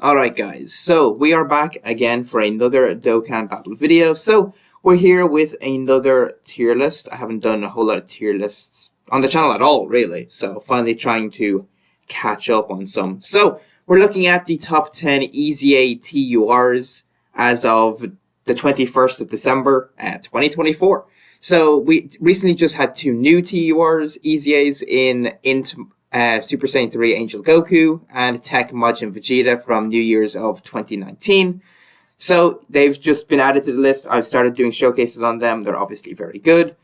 Alright guys, so we are back again for another Dokkan Battle video. So we're here with another tier list. I haven't done a whole lot of tier lists on the channel at all, really. So finally trying to catch up on some. So we're looking at the top 10 EZA TURs as of the 21st of December 2024. So we recently just had two new TURs, EZAs in Super Saiyan 3 Angel Goku and Tech Majin Vegeta from New Year's of 2019. So they've just been added to the list. I've started doing showcases on them. They're obviously very good.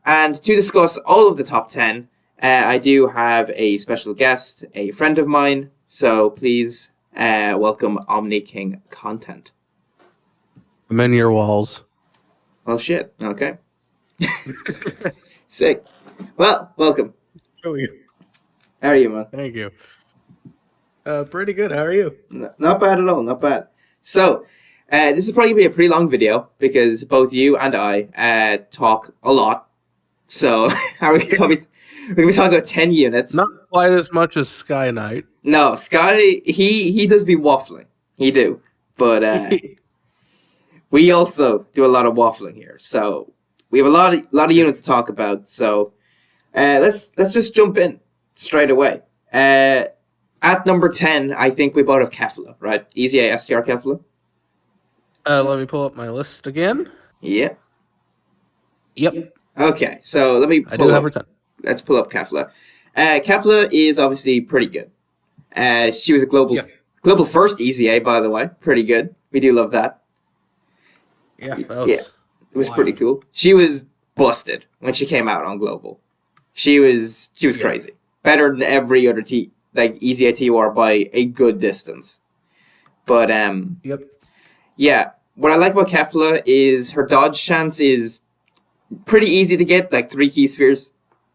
And to discuss all of the top 10, I do have a special guest, a friend of mine. So please welcome Omni King Content. I'm in your walls. Well, shit. Okay. Sick. Well, welcome. How are you? How are you, man? Thank you. Pretty good. How are you? Not bad at all. Not bad. So, this is probably going to be a pretty long video because both you and I talk a lot. So, we're going to be talking about 10 units. Not quite as much as Sky Knight. No, Sky, he does be waffling. He do. But we also do a lot of waffling here. So, we have a lot of units to talk about. So, let's just jump in straight away. At number 10, I think we both have Kefla, right? EZA STR Kefla. Let me pull up my list again. Yeah. Yep. Okay, so let me. I do have her 10. Let's pull up Kefla. Kefla is obviously pretty good. She was a global first EZA, by the way. Pretty good. We do love that. Yeah. It was pretty cool. She was busted when she came out on global. She was crazy. Better than every other EZA TUR by a good distance. But yeah. What I like about Kefla is her dodge chance is pretty easy to get, like 3 key spheres.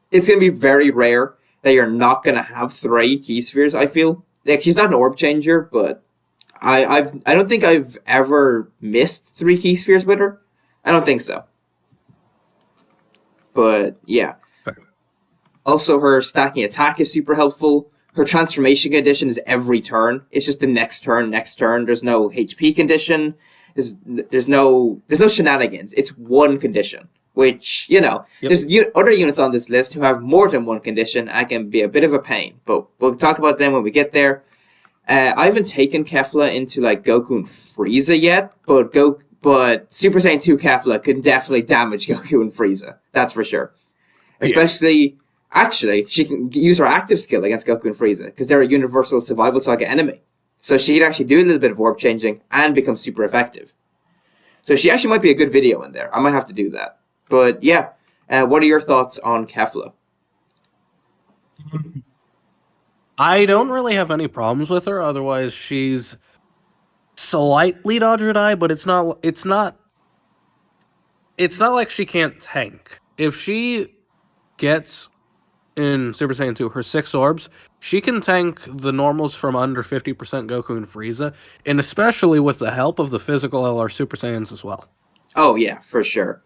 It's gonna be very rare that you're not gonna have 3 key spheres, I feel. Like, she's not an orb changer, but I don't think I've ever missed 3 key spheres with her. I don't think so. But yeah. Also, her stacking attack is super helpful. Her transformation condition is every turn. It's just the next turn. There's no HP condition. There's no shenanigans. It's one condition, which, there's other units on this list who have more than one condition and can be a bit of a pain. But we'll talk about them when we get there. I haven't taken Kefla into like Goku and Frieza yet, but Super Saiyan 2 Kefla can definitely damage Goku and Frieza. That's for sure. Especially. Actually, she can use her active skill against Goku and Frieza, because they're a universal survival saga enemy. So she can actually do a little bit of orb changing and become super effective. So she actually might be a good video in there. I might have to do that. But yeah, what are your thoughts on Kefla? I don't really have any problems with her. Otherwise, she's slightly dodge or die, but it's not like she can't tank. If she gets in Super Saiyan 2 her 6 orbs, she can tank the normals from under 50% Goku and Frieza, and especially with the help of the physical LR Super Saiyans as well. Oh yeah, for sure.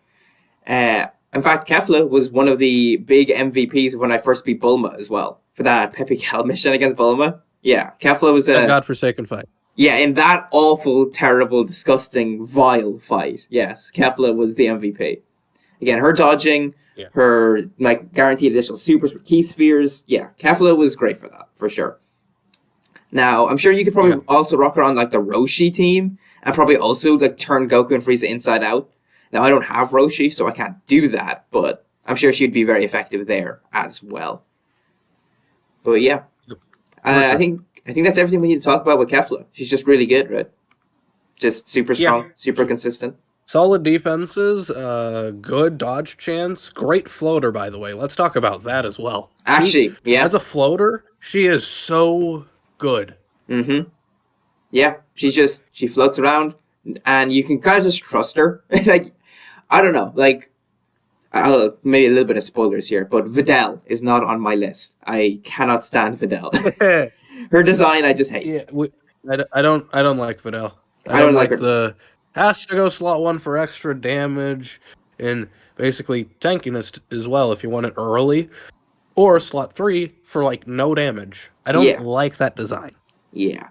In fact, Kefla was one of the big MVPs when I first beat Bulma as well, for that Pepe Cal mission against Bulma. Yeah, Kefla was a godforsaken fight. Yeah, in that awful, terrible, disgusting, vile fight. Yes, Kefla was the MVP. Again, her dodging, her guaranteed additional supers with key spheres. Yeah, Kefla was great for that, for sure. Now, I'm sure you could probably also rock her on the Roshi team and probably also turn Goku and Frieza inside out. Now, I don't have Roshi, so I can't do that, but I'm sure she'd be very effective there as well. But yeah, I think that's everything we need to talk about with Kefla. She's just really good, right? Just super strong, super consistent. Solid defenses, good dodge chance, great floater, by the way. Let's talk about that as well. Actually, as a floater, she is so good. Mm-hmm. Yeah, she floats around, and you can kind of just trust her. I don't know, I'll maybe a little bit of spoilers here, but Videl is not on my list. I cannot stand Videl. Her design, I just hate. Yeah, I don't like Videl. I don't like her. Has to go slot 1 for extra damage and basically tankiness as well if you want it early, or slot 3 for no damage. I don't like that design. Yeah,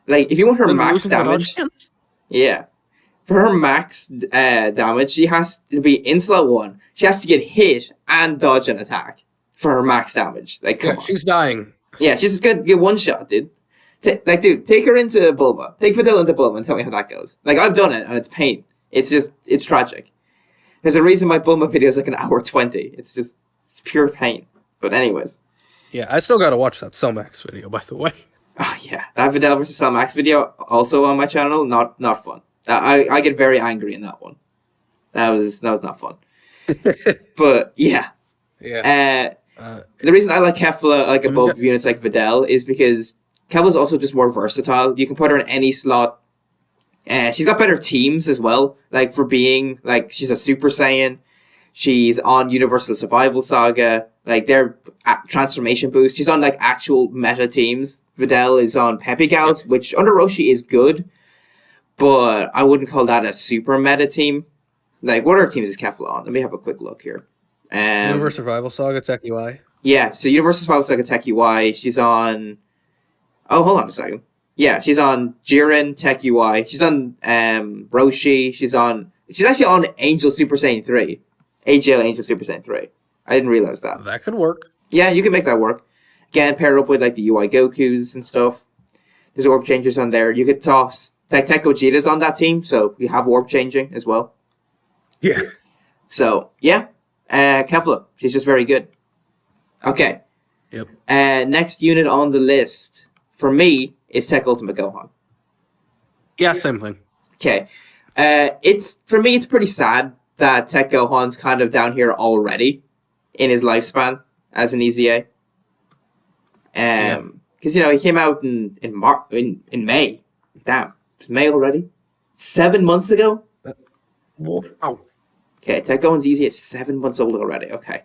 Like, if you want her Then max losing her dodge damage, stance? yeah. For her max damage, she has to be in slot 1. She has to get hit and dodge an attack for her max damage. Like, come Yeah, on. she's dying. Yeah, she's just gonna get one shot, dude. Dude, take her into Bulma. Take Videl into Bulma and tell me how that goes. Like, I've done it, and it's pain. It's tragic. There's a reason my Bulma video is like an hour 20. It's pure pain. But anyways. Yeah, I still gotta watch that Cellmax video, by the way. Oh, yeah. That Videl versus Max video, also on my channel, not fun. I get very angry in that one. That was not fun. But, yeah. Yeah. The reason I like Kefla like above units like Videl is because Kefla's also just more versatile. You can put her in any slot. She's got better teams as well. Like, for being, like, she's a Super Saiyan. She's on Universal Survival Saga. Like, they're transformation boost. She's on, like, actual meta teams. Videl is on Peppy Gals, which under Roshi is good. But I wouldn't call that a super meta team. Like, what other teams is Kefla on? Let me have a quick look here. Universal Survival Saga, Tech UI. Yeah, so Universal Survival Saga Tech UI. She's on... Oh, hold on a second. Yeah, she's on Jiren Tech UI. She's on Roshi. She's actually on Angel Super Saiyan 3. AGL Angel Super Saiyan 3. I didn't realize that. That could work. Yeah, you can make that work. Again, pair up with like the UI Gokus and stuff. There's orb changers on there. You could toss... Tech Gogeta's on that team, so you have orb changing as well. Yeah. So, yeah. Kefla. She's just very good. Okay. Yep. Next unit on the list, for me, is Tech Ultimate Gohan. Yeah, same thing. Okay. For me, it's pretty sad that Tech Gohan's kind of down here already in his lifespan as an EZA. Because, he came out in May. Damn. It's May already? 7 months ago? Wow. Okay, Tech Gohan's EZA is 7 months old already. Okay.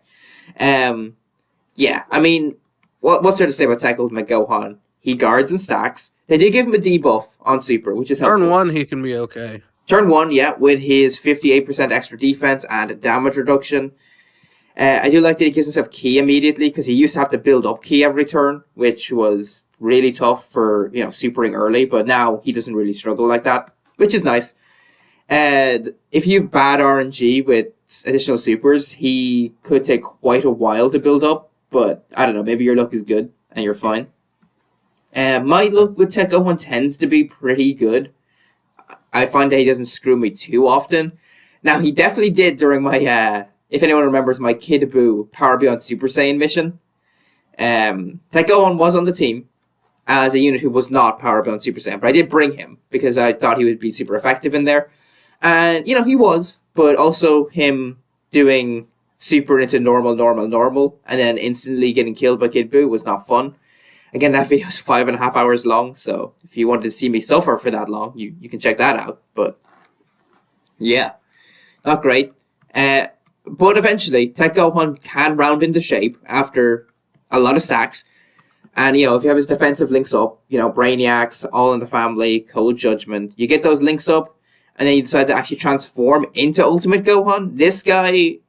Yeah, I mean, what's there to say about Tech Ultimate Gohan? He guards and stacks. They did give him a debuff on Super, which is helpful. Turn 1, he can be okay. Turn 1, yeah, with his 58% extra defense and damage reduction. I do like that he gives himself Ki immediately, because he used to have to build up Ki every turn, which was really tough for, supering early, but now he doesn't really struggle like that, which is nice. If you have bad RNG with additional supers, he could take quite a while to build up, but I don't know, maybe your luck is good and you're fine. My luck with Tech Gohan tends to be pretty good. I find that he doesn't screw me too often. Now, he definitely did during my, if anyone remembers, my Kid Buu Power Beyond Super Saiyan mission. Tech Gohan was on the team as a unit who was not Power Beyond Super Saiyan, but I did bring him because I thought he would be super effective in there. And, he was, but also him doing super into normal, and then instantly getting killed by Kid Buu was not fun. Again, that video is 5.5 hours long, so if you wanted to see me suffer for that long, you can check that out. But, yeah, not great. But eventually, Tech Gohan can round into shape after a lot of stacks. And, if you have his defensive links up, Brainiacs, All in the Family, Cold Judgment, you get those links up, and then you decide to actually transform into Ultimate Gohan. This guy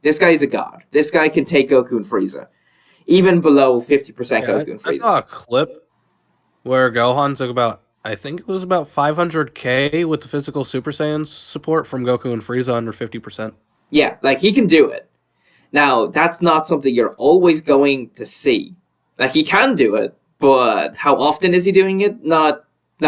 is a god. This guy can take Goku and Frieza. Even below 50% Goku and Frieza. I saw a clip where Gohan took I think it was about 500k with the physical Super Saiyan support from Goku and Frieza under 50%. Yeah, like, he can do it. Now, that's not something you're always going to see. Like, he can do it, but how often is he doing it? Not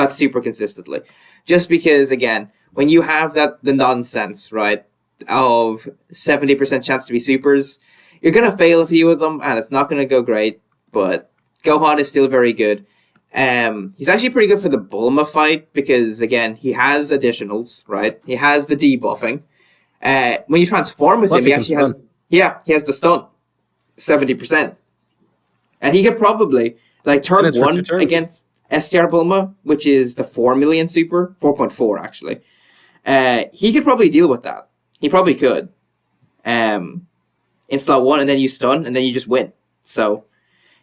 super consistently. Just because, again, when you have the nonsense, right, of 70% chance to be supers, you're going to fail a few of them, and it's not going to go great, but Gohan is still very good. He's actually pretty good for the Bulma fight, because, again, he has additionals, right? He has the debuffing. When you transform with him, he actually has... Yeah, he has the stun. 70%. And he could probably, turn 1 against STR Bulma, which is the 4 million super, 4.4 actually. He could probably deal with that. He probably could. In slot 1, and then you stun, and then you just win. So,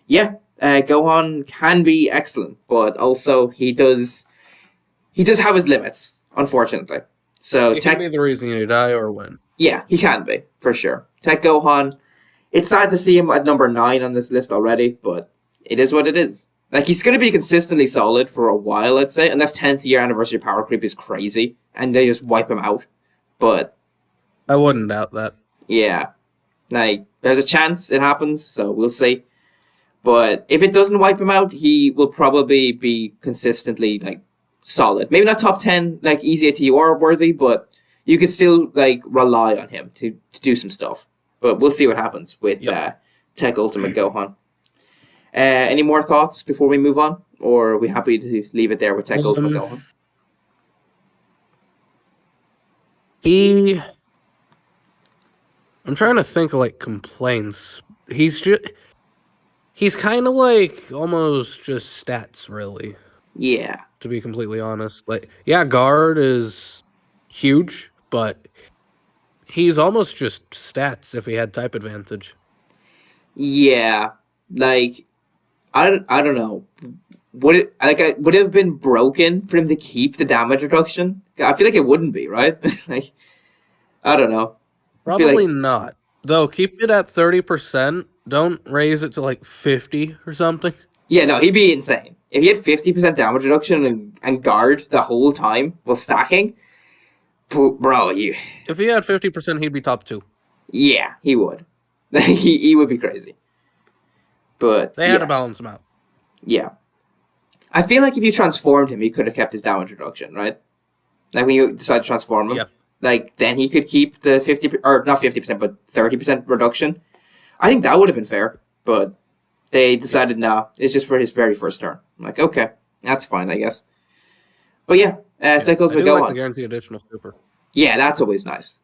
yeah, Gohan can be excellent, but also he does have his limits, unfortunately. So he can be the reason you die or win. Yeah, he can be, for sure. Tech Gohan, it's sad to see him at number 9 on this list already, but it is what it is. Like, he's going to be consistently solid for a while, let's say, unless 10th year anniversary power creep is crazy, and they just wipe him out. But I wouldn't doubt that. yeah, like, there's a chance it happens, so we'll see. But if it doesn't wipe him out, he will probably be consistently, like, solid. Maybe not top 10, like, EZA TUR worthy, but you could still, like, rely on him to do some stuff. But we'll see what happens with Tech Ultimate Gohan. Any more thoughts before we move on? Or are we happy to leave it there with Tech Ultimate Gohan? I'm trying to think of, like, complaints. He's kind of like almost just stats, really. Yeah. To be completely honest. Like, yeah, guard is huge, but he's almost just stats if he had type advantage. Yeah. Like, I don't know. Would it have been broken for him to keep the damage reduction? I feel like it wouldn't be, right? Like, I don't know. Probably not. Though, keep it at 30%. Don't raise it to, like, 50 or something. Yeah, no, he'd be insane. If he had 50% damage reduction and guard the whole time while stacking, bro, you... If he had 50%, he'd be top 2. Yeah, he would. he would be crazy. But they had to balance him out. Yeah. I feel like if you transformed him, he could have kept his damage reduction, right? Like, when you decide to transform him. Yeah. Like, then he could keep the 50%, or not 50%, but 30% reduction. I think that would have been fair, but they decided, no, it's just for his very first turn. I'm like, okay, that's fine, I guess. But yeah, take a look at Gohan. The guarantee additional super. Yeah, that's always nice.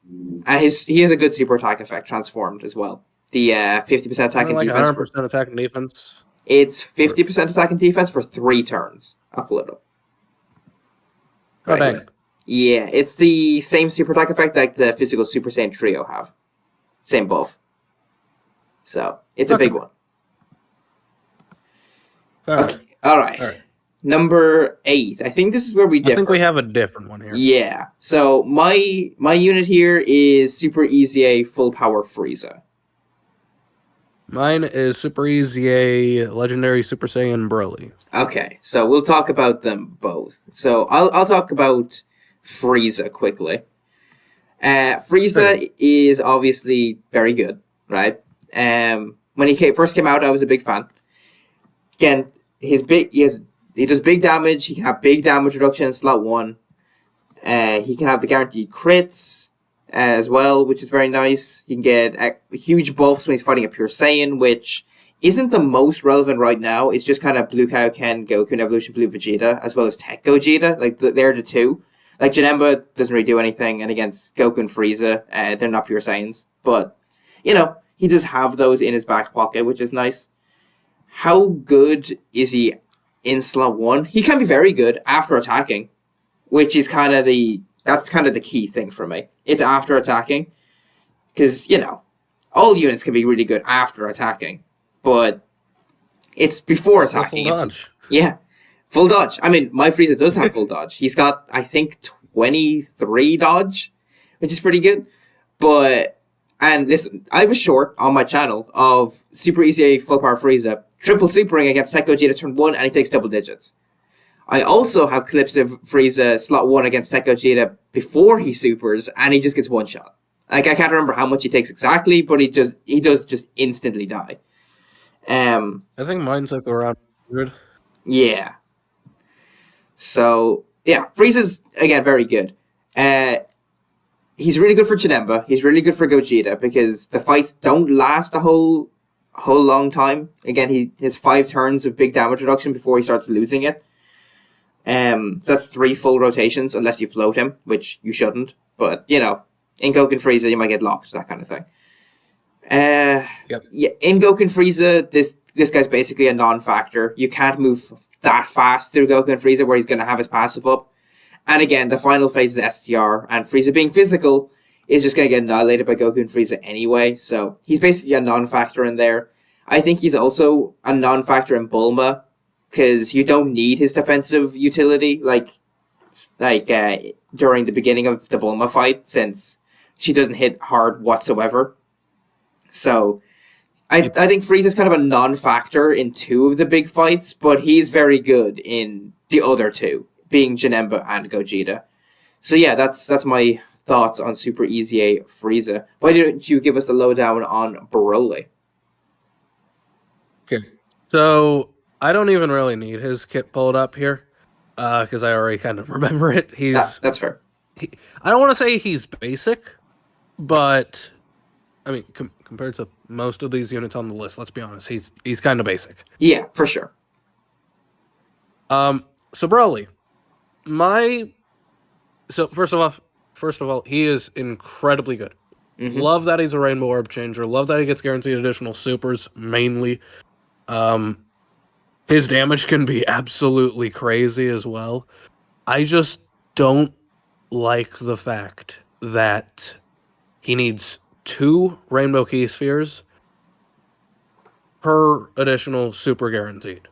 And he has a good super attack effect transformed as well. The 50% attack and defense. 100% attack and defense. It's 50% attack and defense for 3 turns. Up a little. Oh, dang. Here. Yeah, it's the same super attack effect like the physical Super Saiyan Trio have. Same buff. So, it's a big one. Okay. All right. Number 8. I think this is where we differ. I think we have a different one here. Yeah. So, my unit here is Super EZA Full Power Frieza. Mine is Super EZA Legendary Super Saiyan Broly. Okay, so we'll talk about them both. So, I'll talk about Frieza quickly. Frieza is obviously very good, right? When he first came out, I was a big fan. Again, he does big damage. He can have big damage reduction in slot 1. He can have the guaranteed crits as well, which is very nice. You can get huge buffs when he's fighting a Pure Saiyan, which isn't the most relevant right now. It's just kind of Blue Kaioken, Goku, and Evolution Blue Vegeta, as well as Tech Gogeta. Like, they're the two. Like, Janemba doesn't really do anything, and against Goku and Frieza, they're not Pure Saiyans. But, you know, he does have those in his back pocket, which is nice. How good is he in slot 1? He can be very good after attacking, which is kind of the key thing for me. It's after attacking, because, you know, all units can be really good after attacking, but it's before attacking. Full dodge. Yeah. Full dodge. I mean, my Frieza does have full dodge. He's got, I think, 23 dodge, which is pretty good. But, and listen, I have a short on my channel of Super EZA Full Power Frieza, triple supering against Tech Gogeta turn 1, and he takes double digits. I also have clips of Frieza slot 1 against Tech Gogeta before he supers, and he just gets one shot. Like, I can't remember how much he takes exactly, but he does just instantly die. I think mine's like around 100. Yeah. So, yeah, Frieza's, again, very good. He's really good for Janemba. He's really good for Gogeta, because the fights don't last a whole long time. Again, he has 5 turns of big damage reduction before he starts losing it. So that's 3 full rotations, unless you float him, which you shouldn't. But, you know, in Goku and Frieza, you might get locked, that kind of thing. Yep. Yeah, in Goku and Frieza, this guy's basically a non-factor. You can't move that fast through Goku and Frieza where he's going to have his passive up. And again, the final phase is STR, and Frieza being physical is just going to get annihilated by Goku and Frieza anyway, so he's basically a non-factor in there. I think he's also a non-factor in Bulma, because you don't need his defensive utility, like during the beginning of the Bulma fight, since she doesn't hit hard whatsoever. So, I think Frieza's kind of a non-factor in 2 of the big fights, but he's very good in the other 2, being Janemba and Gogeta. So yeah, that's my thoughts on Super EZA Frieza. Why didn't you give us the lowdown on Broly? Okay, so I don't even really need his kit pulled up here, because I already kind of remember it. That's fair. I don't want to say he's basic, but I mean, compared to most of these units on the list, let's be honest, he's kind of basic. Yeah, for sure. So Broly, first of all, he is incredibly good. Mm-hmm. Love that he's a Rainbow Orb Changer. Love that he gets guaranteed additional supers, mainly. His damage can be absolutely crazy as well. I just don't like the fact that he needs 2 Rainbow Key Spheres per additional super guaranteed.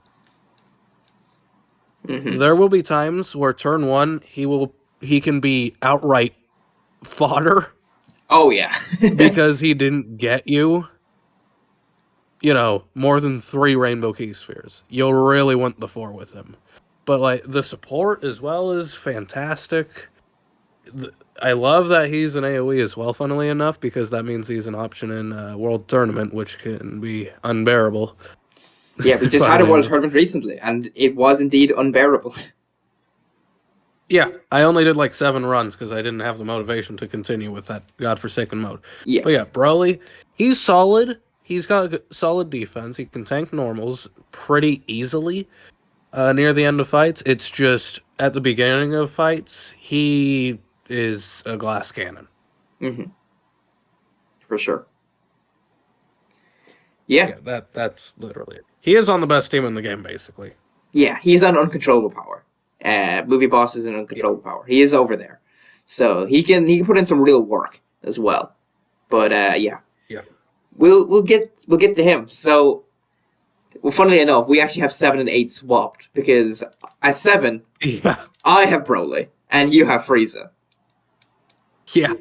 Mm-hmm. There will be times where turn 1 he can be outright fodder. Oh yeah. because he didn't get you more than 3 Rainbow Key Spheres. You'll really want the 4 with him. But like the support as well is fantastic. I love that he's an AoE as well, funnily enough, because that means he's an option in World Tournament, which can be unbearable. Yeah, we just had a World Tournament recently, and it was indeed unbearable. Yeah, I only did like 7 runs because I didn't have the motivation to continue with that godforsaken mode. Yeah. But yeah, Broly, he's solid. He's got solid defense. He can tank normals pretty easily near the end of fights. It's just at the beginning of fights, he is a glass cannon. Mm-hmm. For sure. Yeah. That's literally it. He is on the best team in the game, basically. Yeah, he's on uncontrollable power. Movie Boss is an uncontrollable power. He is over there. So he can put in some real work as well. But yeah. Yeah. We'll get to him. So funnily enough, we actually have 7 and 8 swapped because at 7 I have Broly and you have Frieza. Yeah.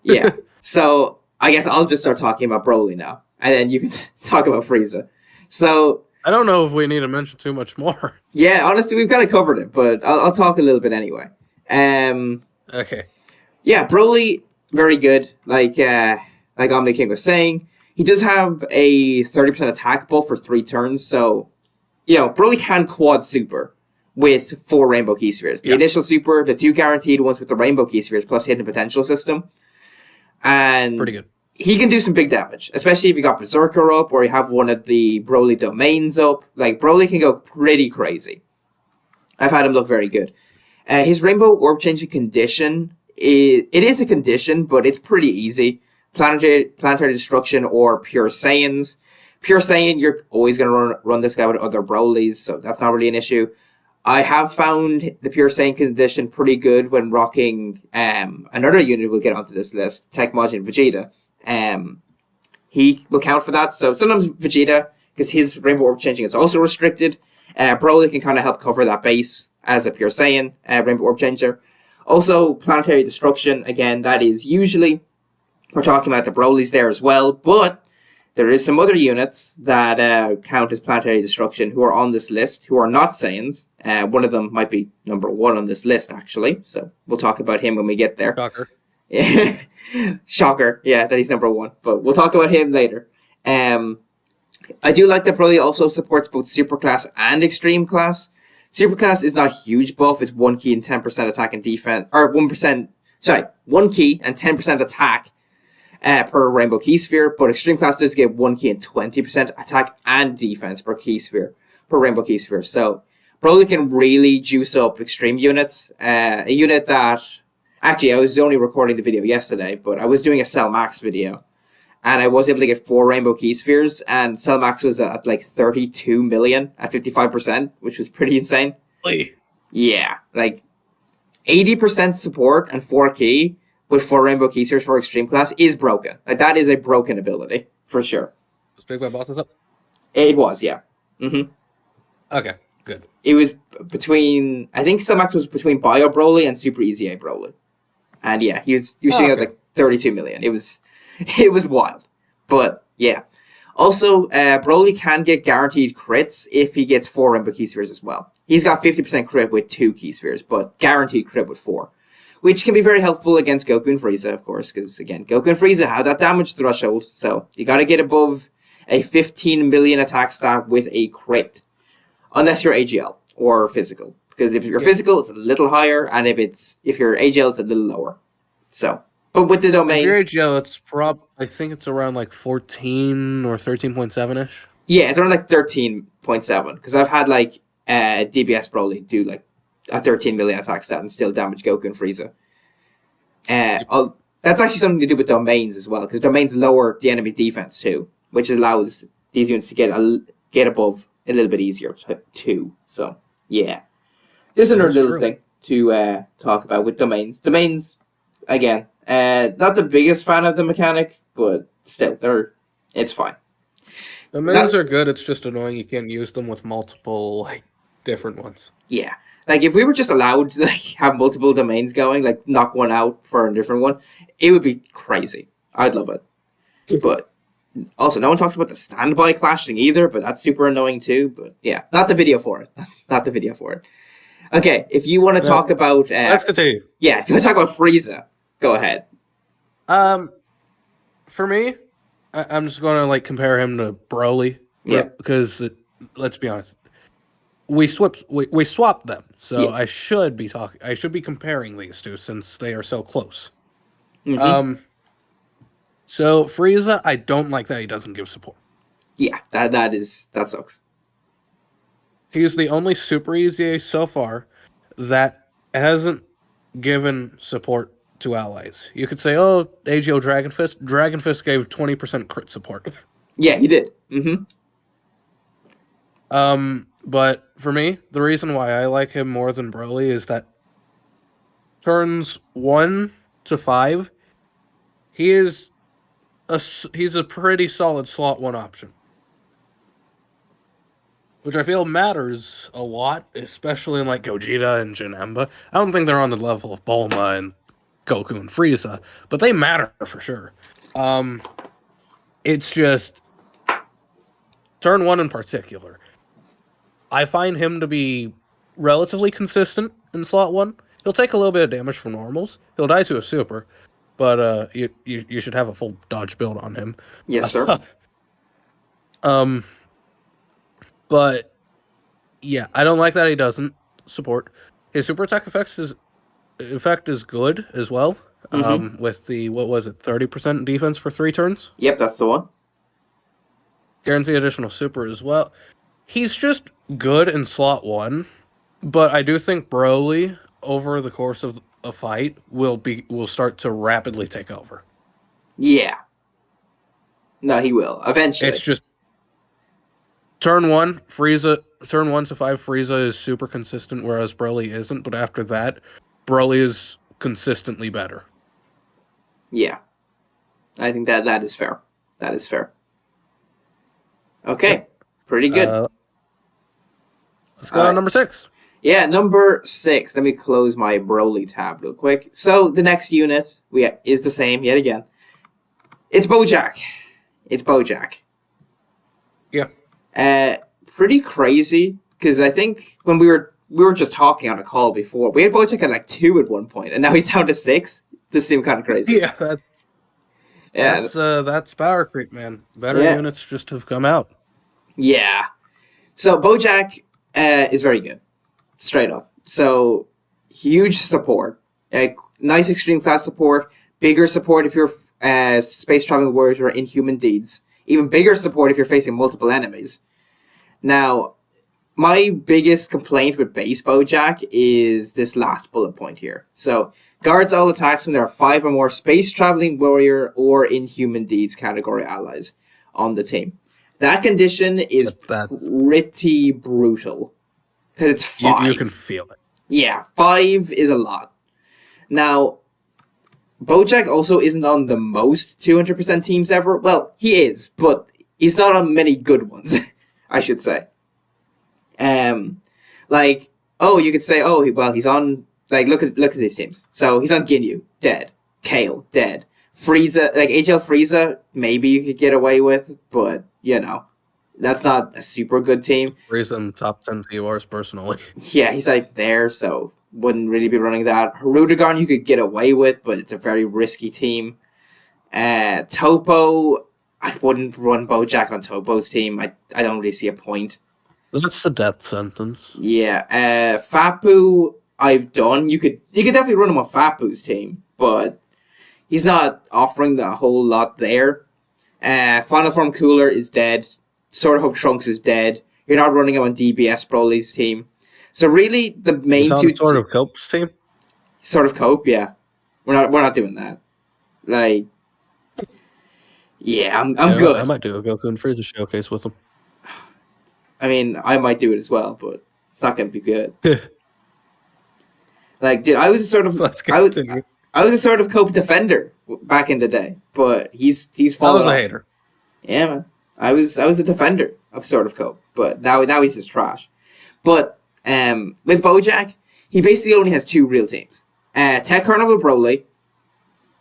Yeah. So I guess I'll just start talking about Broly now. And then you can talk about Frieza. So I don't know if we need to mention too much more. Yeah, honestly, we've kind of covered it, but I'll talk a little bit anyway. Okay. Yeah, Broly, very good. Like Omni King was saying, he does have a 30% attack buff for 3 turns, so Broly can quad super with 4 Rainbow Key Spheres. The initial super, the 2 guaranteed ones with the Rainbow Key Spheres plus hidden potential system, and pretty good. He can do some big damage, especially if you got Berserker up or you have one of the Broly domains up. Like, Broly can go pretty crazy. I've had him look very good. His Rainbow Orb Changing condition, it is a condition, but it's pretty easy. Planetary Destruction or Pure Saiyans. Pure Saiyan, you're always going to run this guy with other Brolys, so that's not really an issue. I have found the Pure Saiyan condition pretty good when rocking another unit we'll get onto this list, Tecmajin Vegeta. He will count for that. So sometimes Vegeta, because his Rainbow Orb Changing is also restricted, Broly can kind of help cover that base as a Pure Saiyan Rainbow Orb Changer. Also, Planetary Destruction, again, that is usually, we're talking about the Brolys there as well, but there is some other units that count as Planetary Destruction who are on this list, who are not Saiyans. One of them might be number 1 on this list, actually, so we'll talk about him when we get there. Shocker. Shocker, yeah, that he's number 1. But we'll talk about him later. I do like that Broly also supports both Superclass and Extreme Class. Superclass is not a huge buff. It's 1 key and 10% attack and defense. Or 1 key and 10% attack per Rainbow Key Sphere. But Extreme Class does get 1 key and 20% attack and defense per Rainbow Key Sphere. So Broly can really juice up Extreme units. A unit that... Actually, I was only recording the video yesterday, but I was doing a Cell Max video. And I was able to get 4 Rainbow Key Spheres, and Cell Max was at like 32 million at 55%, which was pretty insane. Really? Yeah, like 80% support and 4 key with 4 Rainbow Key Spheres for Extreme Class is broken. Like, that is a broken ability, for sure. Was Big Bad Boss up? It was, yeah. Mm-hmm. Okay, good. It was between, I think Cell Max was between Bio Broly and Super EZA Broly. And yeah, he was shooting at like 32 million. It was wild. But yeah. Also, Broly can get guaranteed crits if he gets 4 Rainbow Key Spheres as well. He's got 50% crit with 2 Key Spheres, but guaranteed crit with 4. Which can be very helpful against Goku and Frieza, of course, because, again, Goku and Frieza have that damage threshold, so you gotta get above a 15 million attack stat with a crit. Unless you're AGL or physical. Because if you're physical, it's a little higher, and if you're AGL, it's a little lower. So, but with the domain... If you're AGL, it's I think it's around like 14 or 13.7-ish. Yeah, it's around like 13.7, because I've had like DBS Broly do like a 13 million attack stat and still damage Goku and Frieza. That's actually something to do with domains as well, because domains lower the enemy defense too, which allows these units to get above a little bit easier too. So, yeah. There's another little thing to talk about with domains. Domains, again, not the biggest fan of the mechanic, but still, it's fine. Domains are good, it's just annoying you can't use them with multiple, like, different ones. Yeah. Like, if we were just allowed to like, have multiple domains going, like, knock one out for a different one, it would be crazy. I'd love it. But, also, no one talks about the standby clashing either, but that's super annoying too. But, yeah, not the video for it. Not the video for it. Okay, if you want to talk about... let's continue. Yeah, if you want to talk about Frieza, go ahead. For me, I'm just going to, like, compare him to Broly. Yeah. Because, let's be honest, we swapped them. So Yeah. I should be comparing these two since they are so close. Mm-hmm. So Frieza, I don't like that he doesn't give support. Yeah, that sucks. He's the only Super EZA so far that hasn't given support to allies. You could say, oh, AGO Dragon Fist. Dragon Fist gave 20% crit support. Yeah, he did. Mm-hmm. But for me, the reason why I like him more than Broly is that turns 1 to 5, he's a pretty solid slot 1 option. Which I feel matters a lot, especially in like Gogeta and Janemba. I don't think they're on the level of Bulma and Goku and Frieza, but they matter for sure. It's just turn 1 in particular. I find him to be relatively consistent in slot 1. He'll take a little bit of damage from normals. He'll die to a super, but you should have a full dodge build on him. Yes, sir. But yeah, I don't like that he doesn't support. His super attack effect is good as well. Mm-hmm. With the 30% defense for 3 turns. Yep, that's the one. Guarantee additional super as well. He's just good in slot 1, but I do think Broly over the course of a fight will start to rapidly take over. Yeah. No, he will eventually. It's just turn 1 to 5 Frieza is super consistent, whereas Broly isn't. But after that, Broly is consistently better. Yeah, I think that is fair. That is fair. Okay, pretty good. Let's go on number 6. Yeah, number 6. Let me close my Broly tab real quick. So the next unit is the same yet again. It's Bojack. Yeah. Pretty crazy, because I think when we were just talking on a call before, we had Bojack at like 2 at one point, and now he's down to 6. This seemed kind of crazy. Yeah, that's power creep, man. Better units just have come out. Yeah. So Bojack is very good, straight up. So huge support, nice extreme class support, bigger support if you're space traveling warriors or inhuman deeds. Even bigger support if you're facing multiple enemies. Now, my biggest complaint with base Bojack is this last bullet point here. So, guards all attacks when there are 5 or more space traveling warrior or inhuman deeds category allies on the team. That condition is pretty brutal. Because it's 5. You can feel it. Yeah, 5 is a lot. Now, Bojack also isn't on the most 200% teams ever. Well, he is, but he's not on many good ones, I should say. You could say, he's on, look at these teams. So he's on Ginyu, dead. Kale, dead. Frieza, like HL Frieza, maybe you could get away with, but that's not a super good team. Frieza in the top 10 TORs personally. Yeah, he's not even there, so wouldn't really be running that. Hirudegarn you could get away with, but it's a very risky team. Topo, I wouldn't run Bojack on Topo's team. I don't really see a point. That's the death sentence. Yeah, Fapu, I've done. You could definitely run him on Fapu's team, but he's not offering a whole lot there. Final Form Cooler is dead. Sword of Hope Trunks is dead. You're not running him on DBS Broly's team. So really, the main two Sword of Cope's team. Sword of Cope, yeah. We're not doing that. Like, yeah, I'm good. I might do a Goku and Frieza showcase with him. I mean, I might do it as well, but it's not gonna be good. Like, dude, I was a sort of Cope defender back in the day, but he's fallen off. I was a hater. Yeah, man. I was a defender of Sword of Cope, but now he's just trash. But with Bojack, he basically only has two real teams: Tech Carnival Broly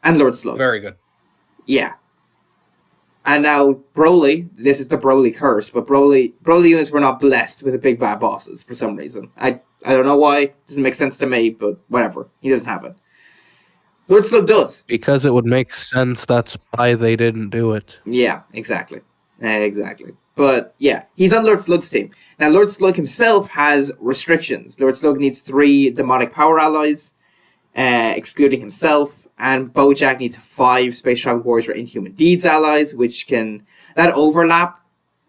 and Lord Slug. Very good. Yeah. And now Broly, this is the Broly curse, but Broly units were not blessed with the big bad bosses for some reason. I don't know why. It doesn't make sense to me, but whatever. He doesn't have it. Lord Slug does. Because it would make sense. That's why they didn't do it. Yeah, exactly. Exactly. But yeah, he's on Lord Slug's team. Now, Lord Slug himself has restrictions. Lord Slug needs 3 demonic power allies, excluding himself, and Bojack needs 5 Space Travel Warriors or Inhuman Deeds allies, which that overlap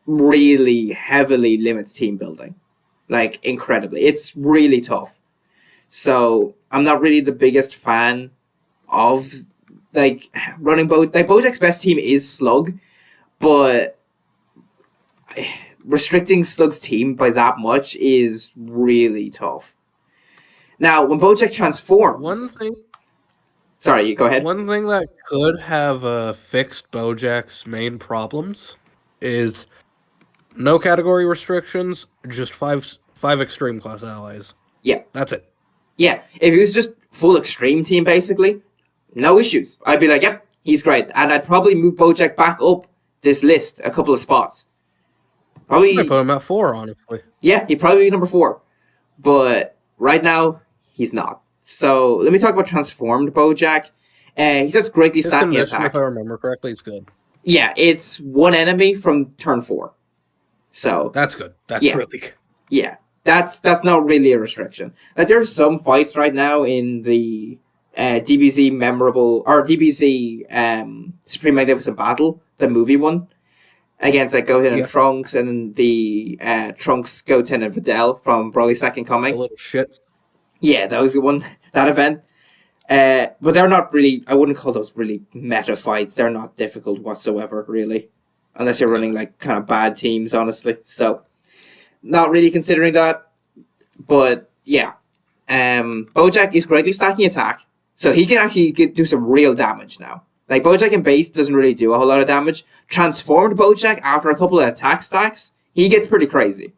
really heavily limits team building. Like, incredibly. It's really tough. So, I'm not really the biggest fan of, like, running Bojack. Like, Bojack's best team is Slug, but restricting Slug's team by that much is really tough. Now, when Bojack transforms... Sorry, you go ahead. One thing that could have fixed Bojack's main problems is no category restrictions, just five extreme class allies. Yeah. That's it. Yeah. If it was just full extreme team, basically, no issues. I'd be like, yep, he's great. And I'd probably move Bojack back up this list a couple of spots. Probably... I put him at 4, honestly. Yeah, he'd probably be number 4. But right now, he's not. So, let me talk about Transformed Bojack. He starts greatly stacking attack. If I remember correctly, it's good. Yeah, it's 1 enemy from turn 4. So... That's good. That's really good. Yeah, that's not really a restriction. Like, there are some fights right now in the DBZ Supreme Magnificent Battle, the movie one, against like Goten and Trunks, and the Trunks, Goten, and Videl from Broly's Second Coming. A little shit. Yeah, that was the one, that event. But they're not really, I wouldn't call those really meta fights. They're not difficult whatsoever, really. Unless you're running like kind of bad teams, honestly. So, not really considering that. But, yeah. Bojack is greatly stacking attack. So he can actually do some real damage now. Like, Bojack in base doesn't really do a whole lot of damage. Transformed Bojack, after a couple of attack stacks, he gets pretty crazy.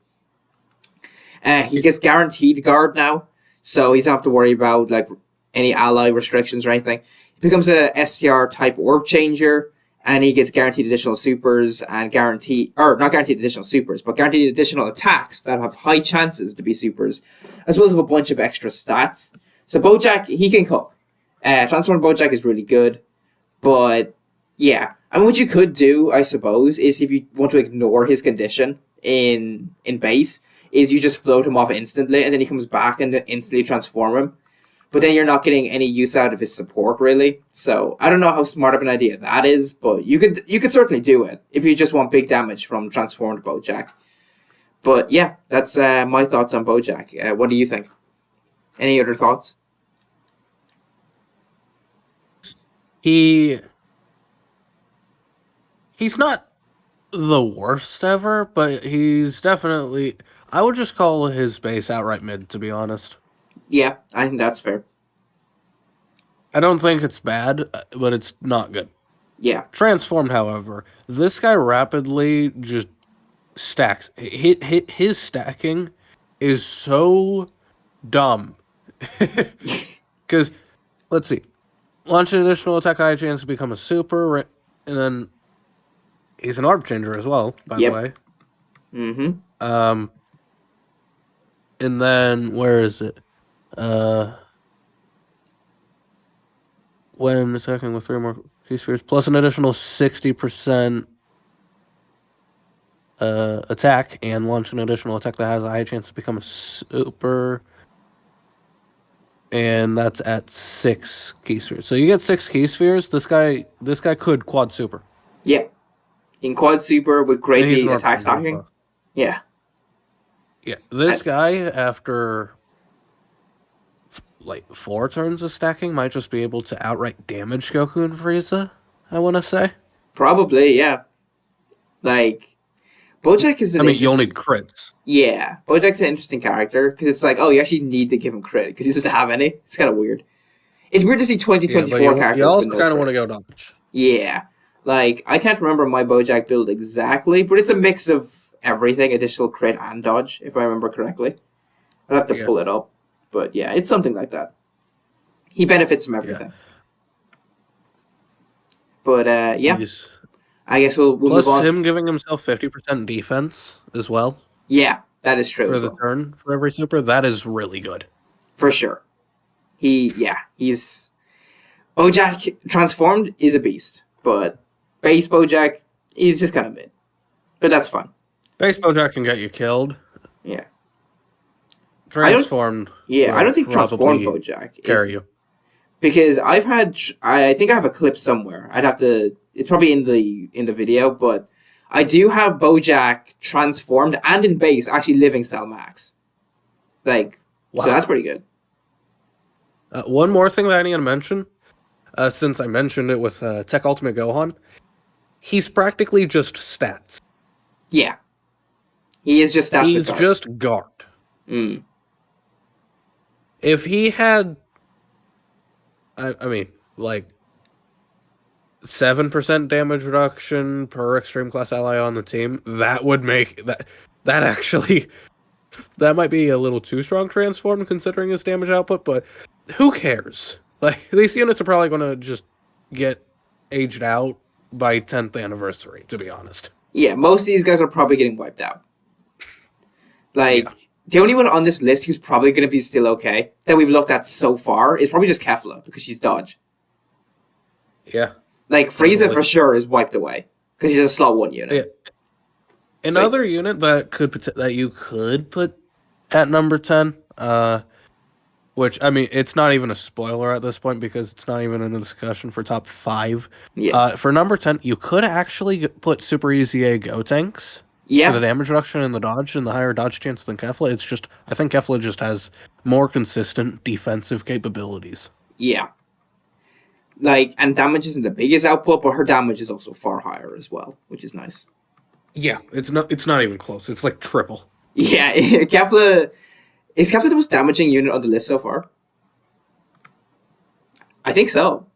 He gets guaranteed guard now. So he doesn't have to worry about like any ally restrictions or anything. He becomes a STR type orb changer, and he gets guaranteed additional supers and not guaranteed additional supers, but guaranteed additional attacks that have high chances to be supers, as well as a bunch of extra stats. So Bojack, he can cook. Transformed Bojack is really good, but yeah. I mean, what you could do, I suppose, is if you want to ignore his condition in base, is you just float him off instantly, and then he comes back and instantly transform him. But then you're not getting any use out of his support, really. So, I don't know how smart of an idea that is, but you could certainly do it if you just want big damage from Transformed Bojack. But yeah, that's my thoughts on Bojack. What do you think? Any other thoughts? He's not the worst ever, but he's definitely... I would just call his base outright mid, to be honest. Yeah, I think that's fair. I don't think it's bad, but it's not good. Yeah. Transformed, however, this guy rapidly just stacks. His stacking is so dumb. Because, let's see. Launch an additional attack, high chance to become a super, and then he's an orb changer as well, by the way. Mm-hmm. And then where is it? When attacking with 3 more key spheres, plus an additional 60% attack, and launch an additional attack that has a high chance to become a super. And that's at 6 key spheres. So you get 6 key spheres. This guy could quad super. Yeah. In quad super with greatly attack stacking. Yeah. Yeah. This guy, after like 4 turns of stacking, might just be able to outright damage Goku and Frieza, I want to say. Probably, yeah. Like, Bojack is you'll need crits. Yeah. Bojack's an interesting character, because it's like, oh, you actually need to give him credit, because he doesn't have any. It's kind of weird. It's weird to see 2024 characters. You also kind of want to go dodge. Yeah. Like, I can't remember my Bojack build exactly, but it's a mix of everything, additional crit and dodge, if I remember correctly. I'll have to pull it up. But yeah, it's something like that. He benefits from everything. Yeah. But yeah. Jeez. I guess we'll move on. Plus him giving himself 50% defense as well. Yeah, that is true. For the turn for every super, that is really good. For sure. He's Bojack transformed is a beast, but base Bojack is just kind of mid. But that's fun. Base Bojack can get you killed. Yeah. Transformed. I don't think transformed Bojack carry you. Because I think I have a clip somewhere. I'd have to. It's probably in the video, but I do have Bojack transformed and in base actually living cell max. Like, wow. So that's pretty good. One more thing that I need to mention, since I mentioned it with Tech Ultimate Gohan, he's practically just stats. Yeah, he is just stats. He's just guard. If he had, I mean, like 7% damage reduction per extreme class ally on the team, that would make that actually, that might be a little too strong transformed considering his damage output, but who cares? Like, these units are probably going to just get aged out by 10th anniversary, to be honest. Yeah, most of these guys are probably getting wiped out. Like, the only one on this list who's probably going to be still okay that we've looked at so far is probably just Kefla, because she's dodge. Yeah. Like, Frieza for sure is wiped away, because he's a slot 1 unit. Yeah. Another unit that you could put at number 10, which, I mean, it's not even a spoiler at this point, because it's not even in a discussion for top 5. Yeah. For number 10, you could actually put Super EZA Go tanks. Yeah. For the damage reduction and the dodge and the higher dodge chance than Kefla. It's just, I think Kefla just has more consistent defensive capabilities. Yeah. Like, and damage isn't the biggest output, but her damage is also far higher as well, which is nice. Yeah, it's not even close. It's like triple. Yeah, Kefla... Is Kefla the most damaging unit on the list so far? I think so.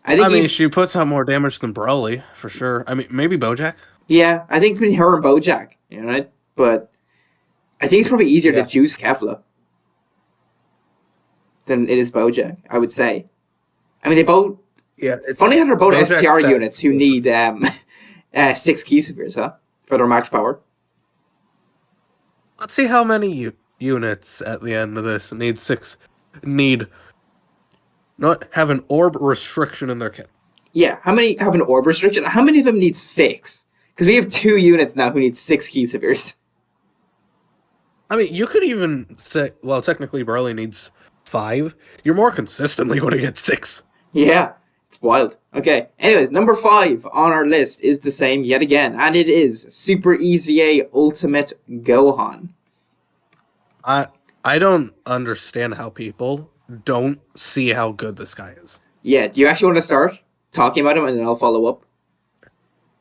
I mean, she puts out more damage than Broly, for sure. I mean, maybe Bojack? Yeah, I think between her and Bojack, you know, right? But I think it's probably easier to juice Kefla than it is Bojack, I would say. I mean, they both... Yeah. Funny how they're both STR units who need 6 key spheres, huh? For their max power. Let's see how many units at the end of this not have an orb restriction in their kit. Yeah, how many have an orb restriction? How many of them need 6? Because we have 2 units now who need 6 key spheres. I mean, you could even say, well, technically Broly needs 5. You're more consistently going to get 6. Yeah, it's wild. Okay, anyways, number 5 on our list is the same yet again, and it is Super EZA Ultimate Gohan. I don't understand how people don't see how good this guy is. Yeah, do you actually want to start talking about him, and then I'll follow up?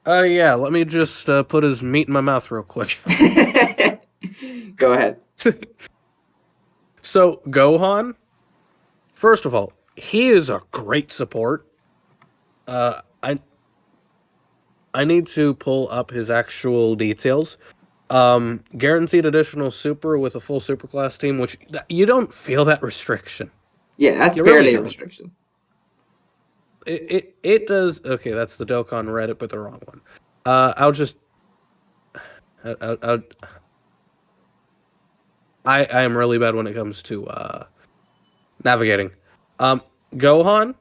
Yeah, let me just put his meat in my mouth real quick. Go ahead. So, Gohan, first of all, he is a great support. I need to pull up his actual details. Guaranteed additional super with a full superclass team, which you don't feel that restriction. Yeah, that's barely a restriction. It does. Okay, that's the Dokkan Reddit, but the wrong one. I'll just. I am really bad when it comes to navigating. Gohan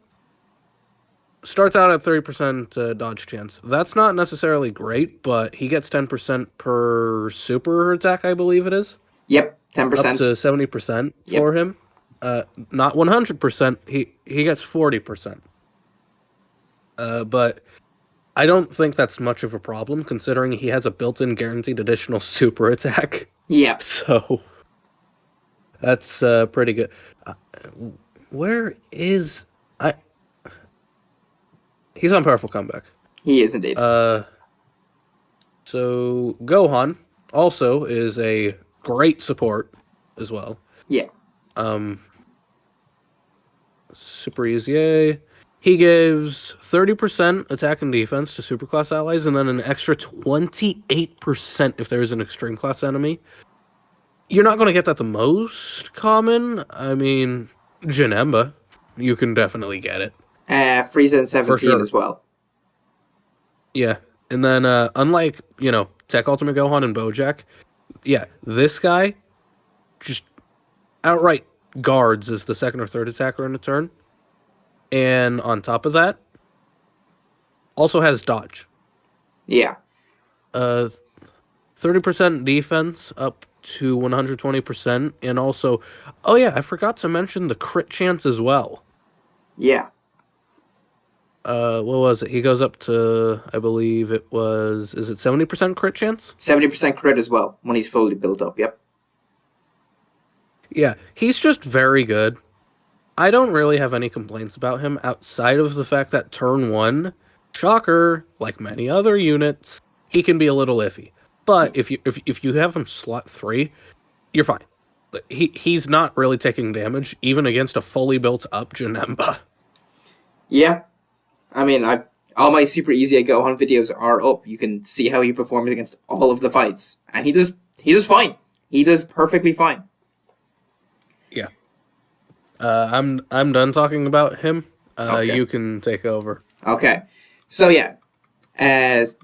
starts out at 30% dodge chance. That's not necessarily great, but he gets 10% per super attack, I believe it is. Yep, Up 10%. to 70% for him. Not 100%. He gets 40%. But I don't think that's much of a problem, considering he has a built-in guaranteed additional super attack. Yep. So that's pretty good. Where is I? He's on Powerful Comeback. He is indeed. So Gohan also is a great support as well. Yeah. Super easy. He gives 30% attack and defense to superclass allies, and then an extra 28% if there is an extreme class enemy. You're not going to get that the most common. I mean, Janemba, you can definitely get it. Frieza and 17 as well. Yeah. And then, unlike, Tech Ultimate Gohan and Bojack, this guy just outright guards as the second or third attacker in a turn. And on top of that, also has dodge. Yeah. 30% defense up to 120%. And also, I forgot to mention the crit chance as well. Yeah. What was it? He goes up to, I believe it was, is it 70% crit chance? 70% crit as well when he's fully built up, yep. Yeah, he's just very good. I don't really have any complaints about him outside of the fact that turn 1, shocker, like many other units, he can be a little iffy. But if you have him slot 3, you're fine. He's not really taking damage, even against a fully built up Janemba. Yeah. I mean, all my Super Easy Gohan videos are up. You can see how he performs against all of the fights. And he does fine. He does perfectly fine. Yeah. I'm done talking about him. Okay. You can take over. Okay. So yeah.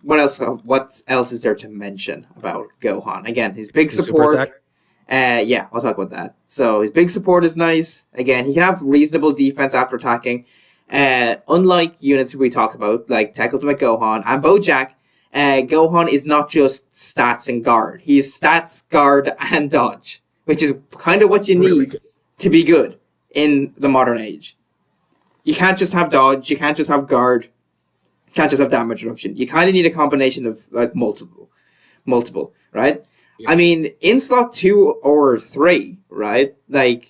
What else is there to mention about Gohan? Again, his big support. Super attack? Yeah, I'll talk about that. So his big support is nice. Again, he can have reasonable defense after attacking. Unlike units we talked about, like Tech Ultimate Gohan and Bojack, Gohan is not just stats and guard. He is stats, guard, and dodge, which is kind of what you need to be good in the modern age. You can't just have dodge, you can't just have guard, you can't just have damage reduction. You kind of need a combination of like multiple, right? Yeah. I mean, in slot 2 or 3, right? Like,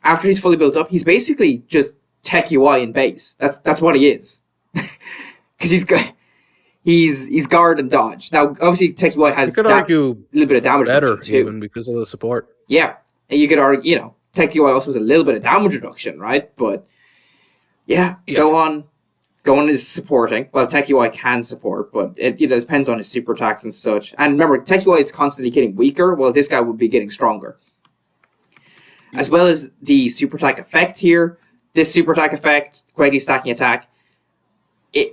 after he's fully built up, he's basically just Tech UI in base. That's what he is. Because he's guard and dodge. Now, obviously, Tech UI has a little bit of damage better reduction too, even because of the support. Yeah, and you could argue, Tech UI also has a little bit of damage reduction, right? But yeah. Gohan is supporting. Well, Tech UI can support, but it depends on his super attacks and such. And remember, Tech UI is constantly getting weaker, while this guy would be getting stronger. As well as the super attack effect here. This super attack effect, greatly stacking attack.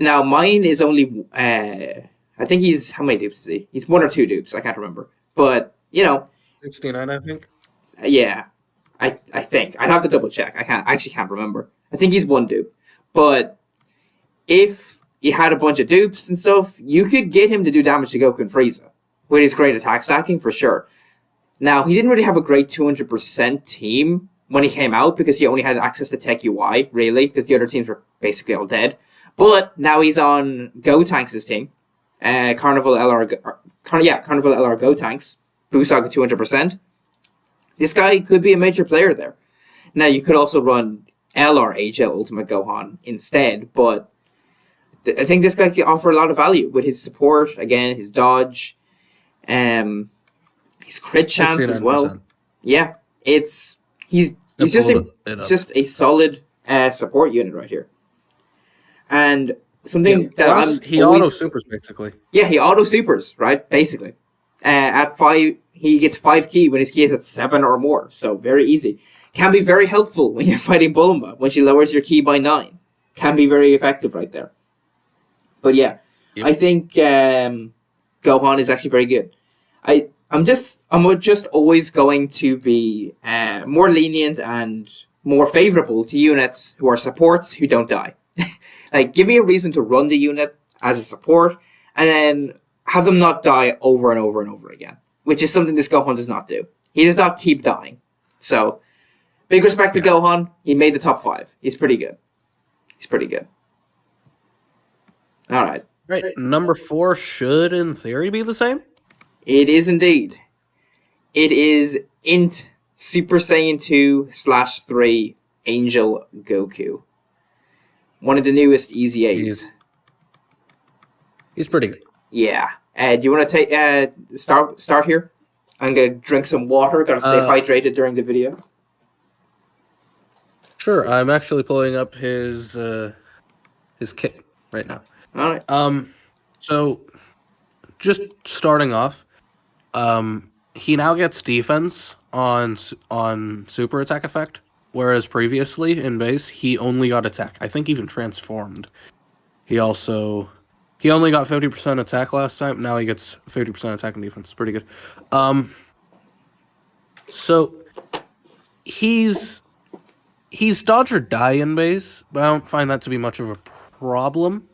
Now, mine is only, I think he's, how many dupes is he? He's 1 or 2 dupes, I can't remember. But, 69, I think. Yeah, I think. I'd have to double check. I actually can't remember. I think he's 1 dupe. But if you had a bunch of dupes and stuff, you could get him to do damage to Goku and Frieza with his great attack stacking, for sure. Now, he didn't really have a great 200% team when he came out, because he only had access to Tech UI, really, because the other teams were basically all dead. But now he's on Gotenks' team. Carnival LR Gotenks. Busag 200%. This guy could be a major player there. Now, you could also run LR HL Ultimate Gohan instead, but I think this guy could offer a lot of value with his support, again, his dodge, his crit chance as well. Yeah, He's just a solid support unit right here. And something that he auto supers basically. Yeah, he auto supers, right? Basically. At 5, he gets 5 ki when his ki is at 7 or more. So very easy. Can be very helpful when you're fighting Bulma, when she lowers your ki by 9. can be very effective right there. But yeah, Yep. I think Gohan is actually very good. I'm just always going to be more lenient and more favorable to units who are supports who don't die. Like, give me a reason to run the unit as a support, and then have them not die over and over and over again, which is something this Gohan does not do. He does not keep dying. So, big respect to Gohan. He made the top 5. He's pretty good. All right. Right. Number 4 should, in theory, be the same. It is indeed. It is Int Super Saiyan 2/3 Angel Goku. One of the newest EZAs. He's pretty good. Yeah. Do you want to start here? I'm gonna drink some water. Gotta stay hydrated during the video. Sure. I'm actually pulling up his kit right now. All right. So just starting off, he now gets defense on super attack effect, whereas previously in base he only got attack. I think even transformed. He only got 50% attack last time. Now he gets 50% attack and defense. It's pretty good. So he's dodge or die in base, but I don't find that to be much of a problem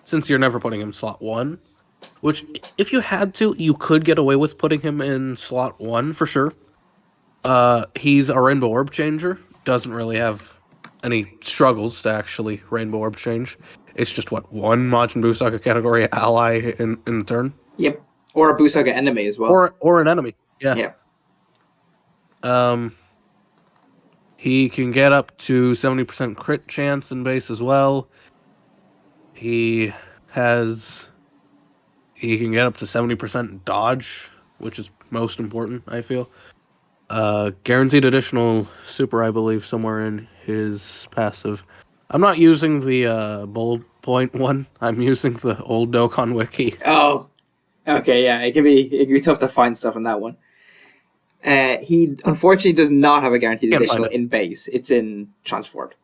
since you're never putting him slot 1. Which, if you had to, you could get away with putting him in slot 1 for sure. He's a Rainbow Orb Changer. Doesn't really have any struggles to actually Rainbow Orb Change. It's just, one Majin Buu Saga category ally in the turn? Yep. Or a Buu Saga enemy as well. Or an enemy, yeah. He can get up to 70% crit chance in base as well. He can get up to 70% dodge, which is most important, I feel. Guaranteed additional super, I believe, somewhere in his passive. I'm not using the bullet point one. I'm using the old Dokkan wiki. Oh, okay, yeah. It can be tough to find stuff in that one. He unfortunately does not have a guaranteed additional in base. It's in transformed.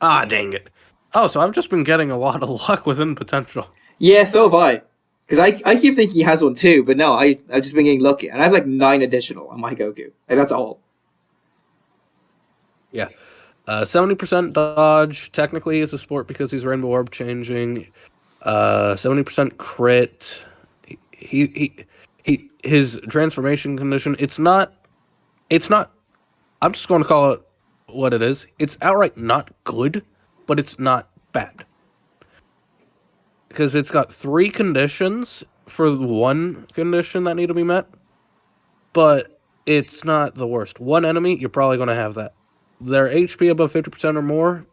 Ah, dang it. Oh, so I've just been getting a lot of luck within potential. Yeah, so have I. Because I keep thinking he has one too, but no, I've just been getting lucky. And I have like 9 additional on my Goku. Like, that's all. Yeah. 70% dodge. Technically is a sport because he's Rainbow Orb changing. 70% crit. His transformation condition, it's not, I'm just going to call it what it is. It's outright not good, but it's not bad. Because it's got 3 conditions for 1 condition that need to be met, but it's not the worst. 1 enemy, you're probably going to have that. Their HP above 50% or more,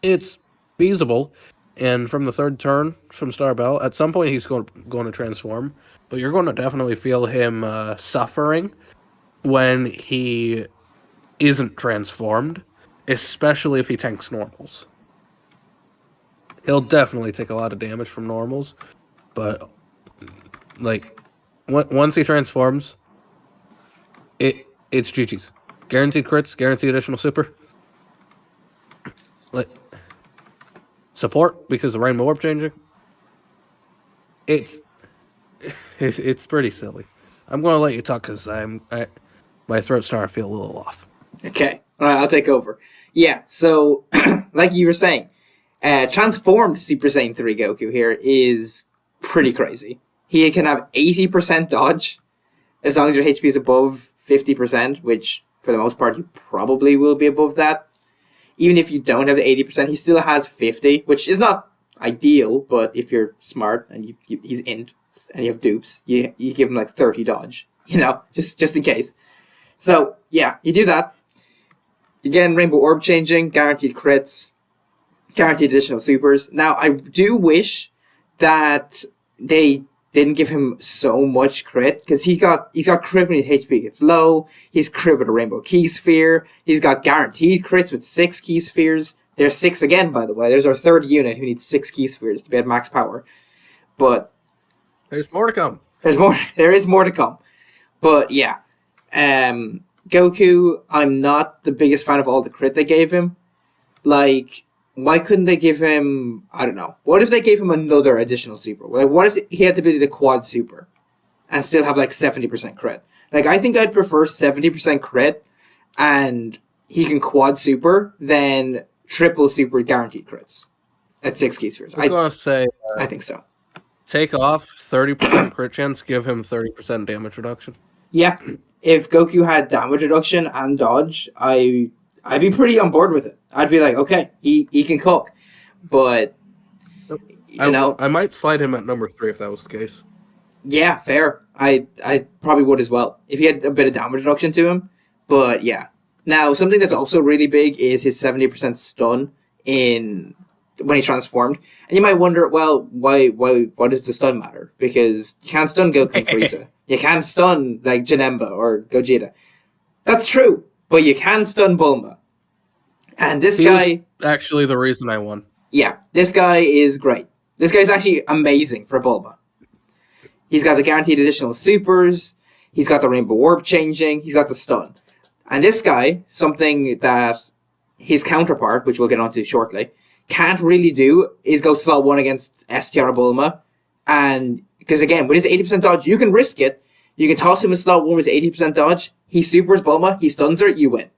it's feasible. And from the 3rd turn from Star Bell, at some point he's going to transform, but you're going to definitely feel him suffering when he isn't transformed, especially if he tanks normals. He'll definitely take a lot of damage from normals, but like once he transforms, it's GG's. Guaranteed crits, guaranteed additional super. Like support because of Rainbow Orb changing. It's pretty silly. I'm going to let you talk because my throat's starting to feel a little off. Okay, all right, I'll take over. Yeah, so like you were saying, transformed Super Saiyan 3 Goku here is pretty crazy. He can have 80% dodge as long as your HP is above 50%, which for the most part you probably will be above that. Even if you don't have the 80%, he still has 50, which is not ideal, but if you're smart and he's int and you have dupes, you give him like 30 dodge, just in case. So yeah, you do that. Again, Rainbow Orb changing, guaranteed crits, guaranteed additional supers. Now, I do wish that they didn't give him so much crit, because he's got crit when his HP gets low, he's crit with a Rainbow Key Sphere, he's got guaranteed crits with 6 Key Spheres. There's 6 again, by the way. There's our 3rd unit who needs 6 Key Spheres to be at max power. But there's more to come. There is more to come. But yeah. Goku, I'm not the biggest fan of all the crit they gave him. Like, why couldn't they give him, I don't know, what if they gave him another additional super? Like, what if he had the ability to quad super and still have like 70% crit? Like, I think I'd prefer 70% crit and he can quad super than triple super guaranteed crits at 6 key spheres. I was going to say, I think so. Take off 30% crit chance, give him 30% damage reduction. Yeah, if Goku had damage reduction and dodge, I'd be pretty on board with it. I'd be like, okay, he can cook, but you know, I might slide him at number 3 if that was the case. Yeah, fair. I probably would as well if he had a bit of damage reduction to him. But yeah, now something that's also really big is his 70% stun in when he's transformed. And you might wonder, well, why does the stun matter? Because you can't stun Goku and Frieza. You can't stun like Janemba or Gogeta. That's true, but you can stun Bulma. And this guy was actually the reason I won. Yeah, this guy is great. This guy's actually amazing for Bulma. He's got the guaranteed additional supers. He's got the Rainbow Orb changing. He's got the stun. And this guy, something that his counterpart, which we'll get onto shortly, can't really do is go slot 1 against STR Bulma. And because again, with his 80% dodge, you can risk it. You can toss him a slot 1 with 80% dodge. He supers Bulma. He stuns her. You win.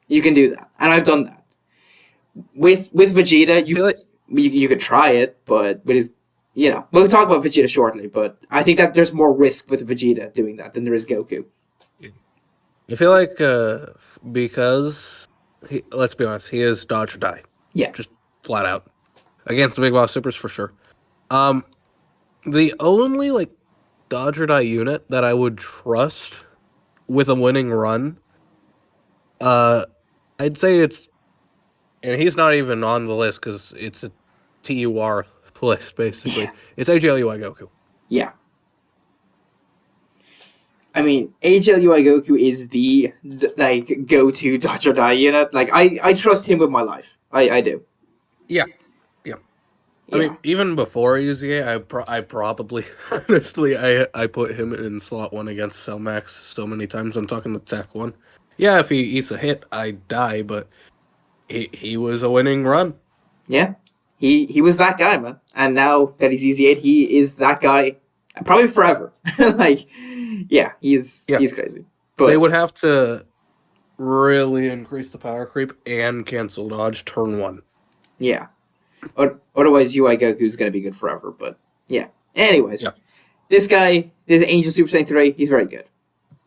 You can do that. And I've done that. With Vegeta, you could try it, but with his, you know, we'll talk about Vegeta shortly, but I think that there's more risk with Vegeta doing that than there is Goku. I feel like because, let's be honest, he is dodge or die. Yeah. Just flat out. Against the Big Boss Supers, for sure. The only, like, dodge or die unit that I would trust with a winning run, I'd say it's, and he's not even on the list because it's a TUR list, basically. Yeah. It's AGLUI Goku. Yeah. I mean, AGLUI Goku is the, like, go-to dodge or die unit. Like, I trust him with my life. I do. Yeah. Yeah. I mean, even before EZA, I probably, honestly, I put him in slot 1 against Cell Max so many times. I'm talking the Tech 1. Yeah, if he eats a hit, I die, but he was a winning run. Yeah. He was that guy, man. And now that he's EZ8, he is that guy probably forever. Like, yeah, he's crazy. But they would have to really increase the power creep and cancel dodge turn 1. Yeah. Otherwise, UI Goku's going to be good forever. But yeah. Anyways, this guy, this Angel Super Saiyan 3, he's very good.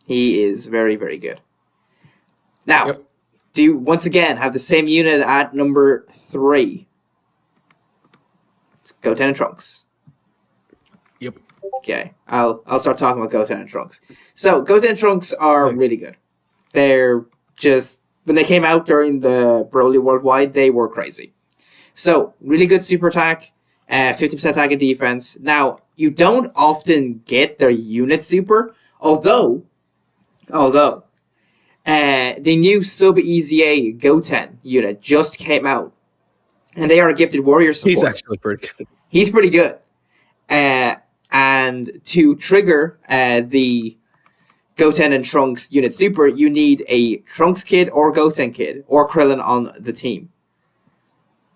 He is very, very good. Now, do you once again have the same unit at number 3? It's Goten and Trunks. Yep. Okay, I'll start talking about Goten and Trunks. So, Goten and Trunks are really good. They're just, when they came out during the Broly Worldwide, they were crazy. So, really good super attack, 50% attack and defense. Now, you don't often get their unit super, although, the new Sub-EZA Goten unit just came out. And they are a gifted warrior support. He's actually pretty good. He's pretty good. And to trigger the Goten and Trunks unit super, you need a Trunks kid or Goten kid or Krillin on the team.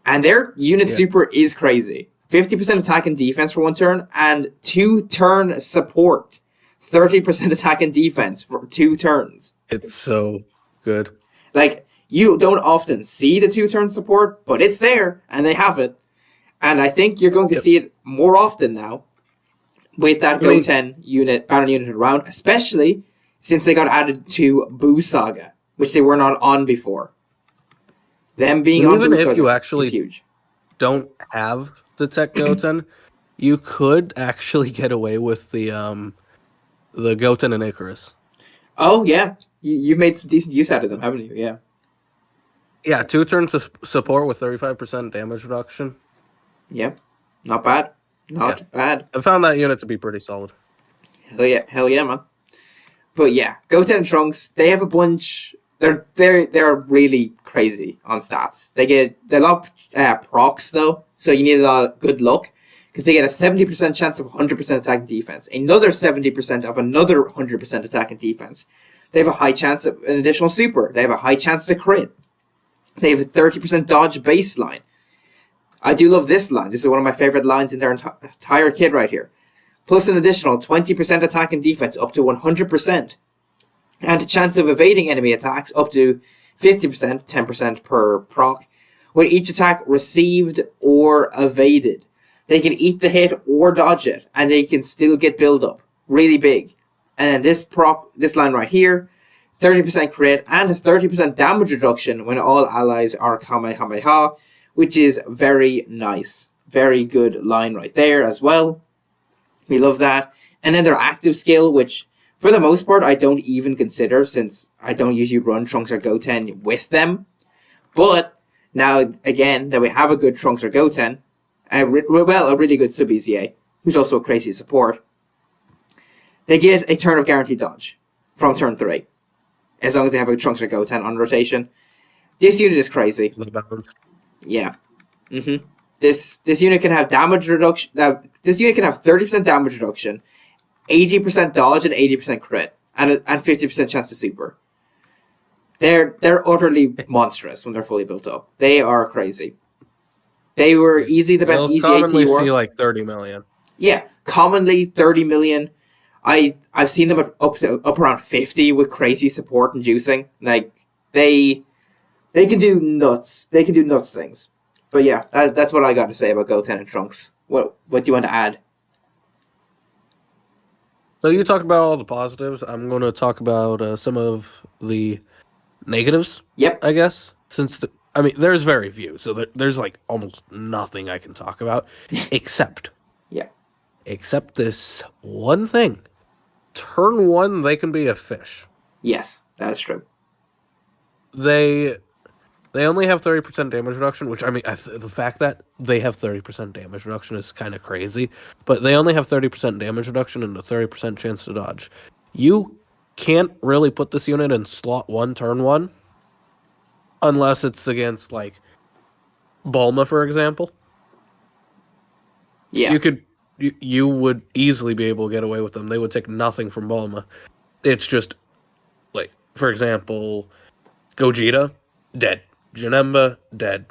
And their unit super is crazy. 50% attack and defense for 1 turn and 2-turn support. 30% attack and defense for 2 turns. It's so good. Like, you don't often see the 2-turn support, but it's there, and they have it. And I think you're going to see it more often now with that Goten unit, battle unit around, especially since they got added to Buu Saga, which they were not on before. Them being on Buu Saga you actually is huge. Don't have the Tech Goten, you could actually get away with the Goten and Icarus. Oh, yeah. You've made some decent use out of them, haven't you? Yeah. Yeah, 2-turn support with 35% damage reduction. Yeah. Not bad. Not bad. I found that unit to be pretty solid. Hell yeah, man. But yeah, Goten and Trunks, they have a bunch. They're really crazy on stats. They a lot of procs though, so you need a lot of good luck. Because they get a 70% chance of 100% attack and defense. Another 70% of another 100% attack and defense. They have a high chance of an additional super. They have a high chance to crit. They have a 30% dodge baseline. I do love this line. This is one of my favorite lines in their entire kit right here. Plus an additional 20% attack and defense up to 100%. And a chance of evading enemy attacks up to 50%, 10% per proc, with each attack received or evaded. They can eat the hit or dodge it, and they can still get build up. Really big. And then this line right here, 30% crit and a 30% damage reduction when all allies are Kamehameha, which is very nice. Very good line right there as well. We love that. And then their active skill, which for the most part I don't even consider, since I don't usually run Trunks or Goten with them. But now, again, that we have a good Trunks or Goten, a really good sub-EZA, who's also a crazy support, they get a turn of guaranteed dodge from turn 3, as long as they have a Trunks or Goten on rotation. This unit is crazy. Yeah. This unit can have damage reduction. This unit can have 30% damage reduction, 80% dodge, and 80% crit, and 50% chance to super. They're utterly monstrous when they're fully built up. They are crazy. They were easily the best EZA commonly see like 30 million. Yeah, commonly 30 million. I've seen them up around 50 with crazy support and juicing. Like they can do nuts. They can do nuts things. But yeah, that's what I got to say about Goten and Trunks. What do you want to add? So you talked about all the positives. I'm going to talk about some of the negatives. Yep. I guess there's very few, so there's like almost nothing I can talk about, except this one thing. Turn 1, they can be a fish. Yes, that is true. They only have 30% damage reduction, which the fact that they have 30% damage reduction is kind of crazy. But they only have 30% damage reduction and a 30% chance to dodge. You can't really put this unit in slot 1, turn 1, unless it's against like Bulma, for example. Yeah, you would easily be able to get away with them. They would take nothing from Bulma. It's just like, for example, Gogeta, dead. Janemba, dead.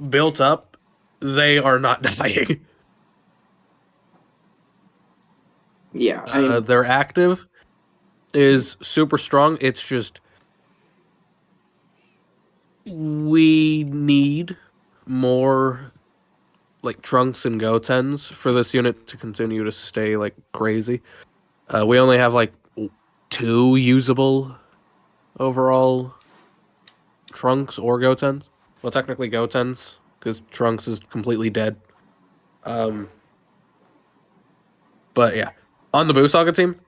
Built up, they are not dying. Yeah, their active is super strong. It's just we need more like Trunks and Gotens for this unit to continue to stay like crazy. We only have like 2 usable overall Trunks or Gotens. Well, technically Gotens, because Trunks is completely dead. But yeah, on the Buu Saga team,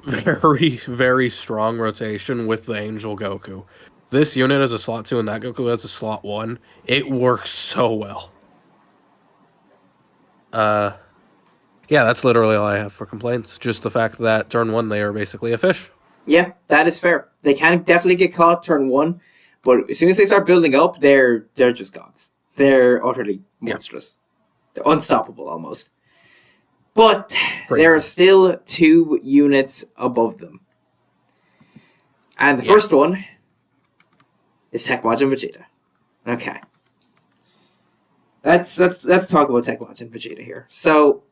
very, very strong rotation with the Angel Goku. This unit as a slot 2 and that Goku as a slot 1, it works so well. Yeah, that's literally all I have for complaints. Just the fact that turn 1 they are basically a fish. Yeah, that is fair. They can definitely get caught turn 1, but as soon as they start building up, they're just gods. They're utterly monstrous. Yeah. They're unstoppable almost. But crazy. There are still 2 units above them. And the first one is Tecmajin Vegeta. Okay. Let's talk about Tecmajin Vegeta here. So,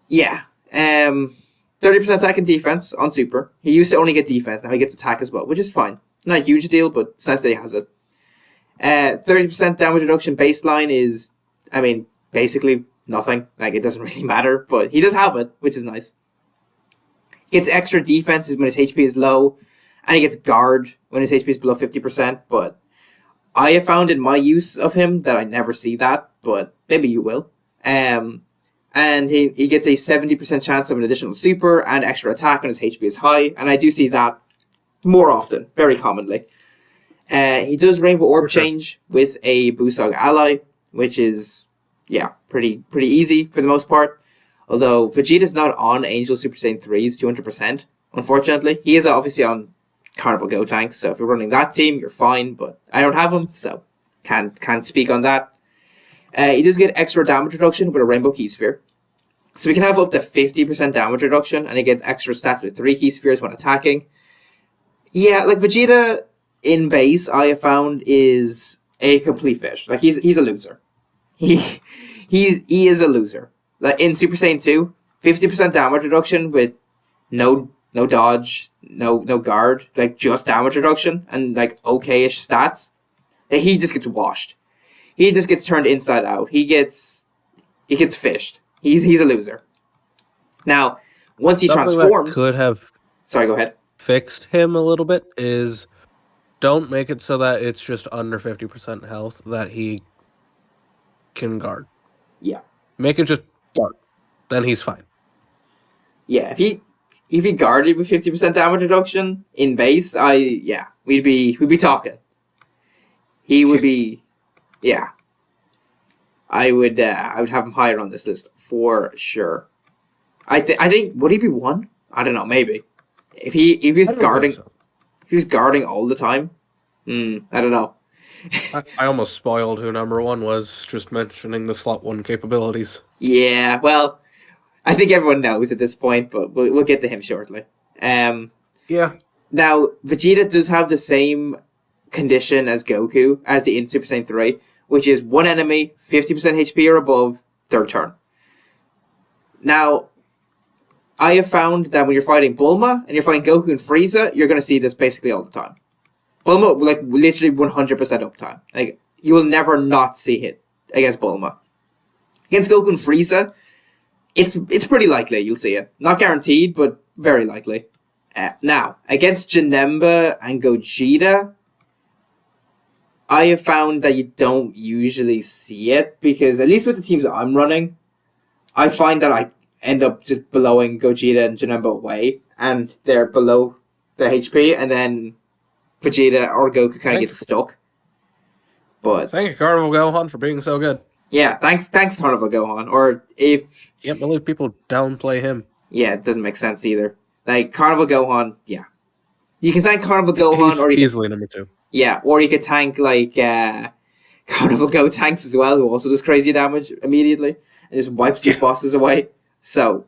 yeah. 30% attack and defense on Super. He used to only get defense, now he gets attack as well, which is fine. Not a huge deal, but it's nice that he has it. 30% damage reduction baseline is, basically nothing. Like, it doesn't really matter, but he does have it, which is nice. He gets extra defense when his HP is low, and he gets guard when his HP is below 50%, but I have found in my use of him that I never see that, but maybe you will. And he gets a 70% chance of an additional super and extra attack when his HP is high, and I do see that more often, very commonly. He does Rainbow Orb change with a Buu Saga ally, which is, pretty easy for the most part. Although Vegeta's not on Angel Super Saiyan 3's 200%, unfortunately. He is obviously on Carnival Gotenks, so if you're running that team, you're fine, but I don't have him, so can't speak on that. He does get extra damage reduction with a Rainbow Key Sphere. So we can have up to 50% damage reduction, and he gets extra stats with 3 Key Spheres when attacking. Yeah, like Vegeta in base, I have found, is a complete fish. Like, he's a loser. He he is a loser. Like in Super Saiyan 2, 50% damage reduction with no dodge, no guard, like just damage reduction and like okay-ish stats. He just gets washed. He just gets turned inside out. He gets fished. He's a loser. Now, once he Something transforms, that could have sorry, go ahead. fixed him a little bit is don't make it so that it's just under 50% health that he can guard. Yeah. Make it just guard. Then he's fine. Yeah, if he guarded with 50% damage reduction in base, we'd be talking. He would be, yeah. I would have him higher on this list for sure. I think would he be 1? I don't know, maybe. If he's guarding, so. if he was guarding all the time, I don't know. I almost spoiled who number 1 was just mentioning the slot 1 capabilities. Yeah, well, I think everyone knows at this point, but we'll get to him shortly. Yeah. Now, Vegeta does have the same condition as Goku, as the in Super Saiyan 3, which is one enemy, 50% HP or above, third turn. Now, I have found that when you're fighting Bulma and you're fighting Goku and Frieza, you're going to see this basically all the time. Bulma, like, literally 100% uptime. Like, you will never not see it against Bulma. Against Goku and Frieza, it's pretty likely you'll see it. Not guaranteed, but very likely. Now, against Janemba and Gogeta, I have found that you don't usually see it, because at least with the teams that I'm running, I find that I end up just blowing Gogeta and Janemba away, and they're below the HP, and then Vegeta or Goku kind of gets stuck. But thank you, Carnival Gohan, for being so good. Yeah, thanks Carnival Gohan. Or if... Can't believe people downplay him. Yeah, it doesn't make sense either. Like, Carnival Gohan, yeah. You can thank Carnival Gohan, He's or you easily can, number 2. Yeah, or you could tank, like, Carnival Go tanks as well, who also does crazy damage immediately, and just wipes these bosses away. So...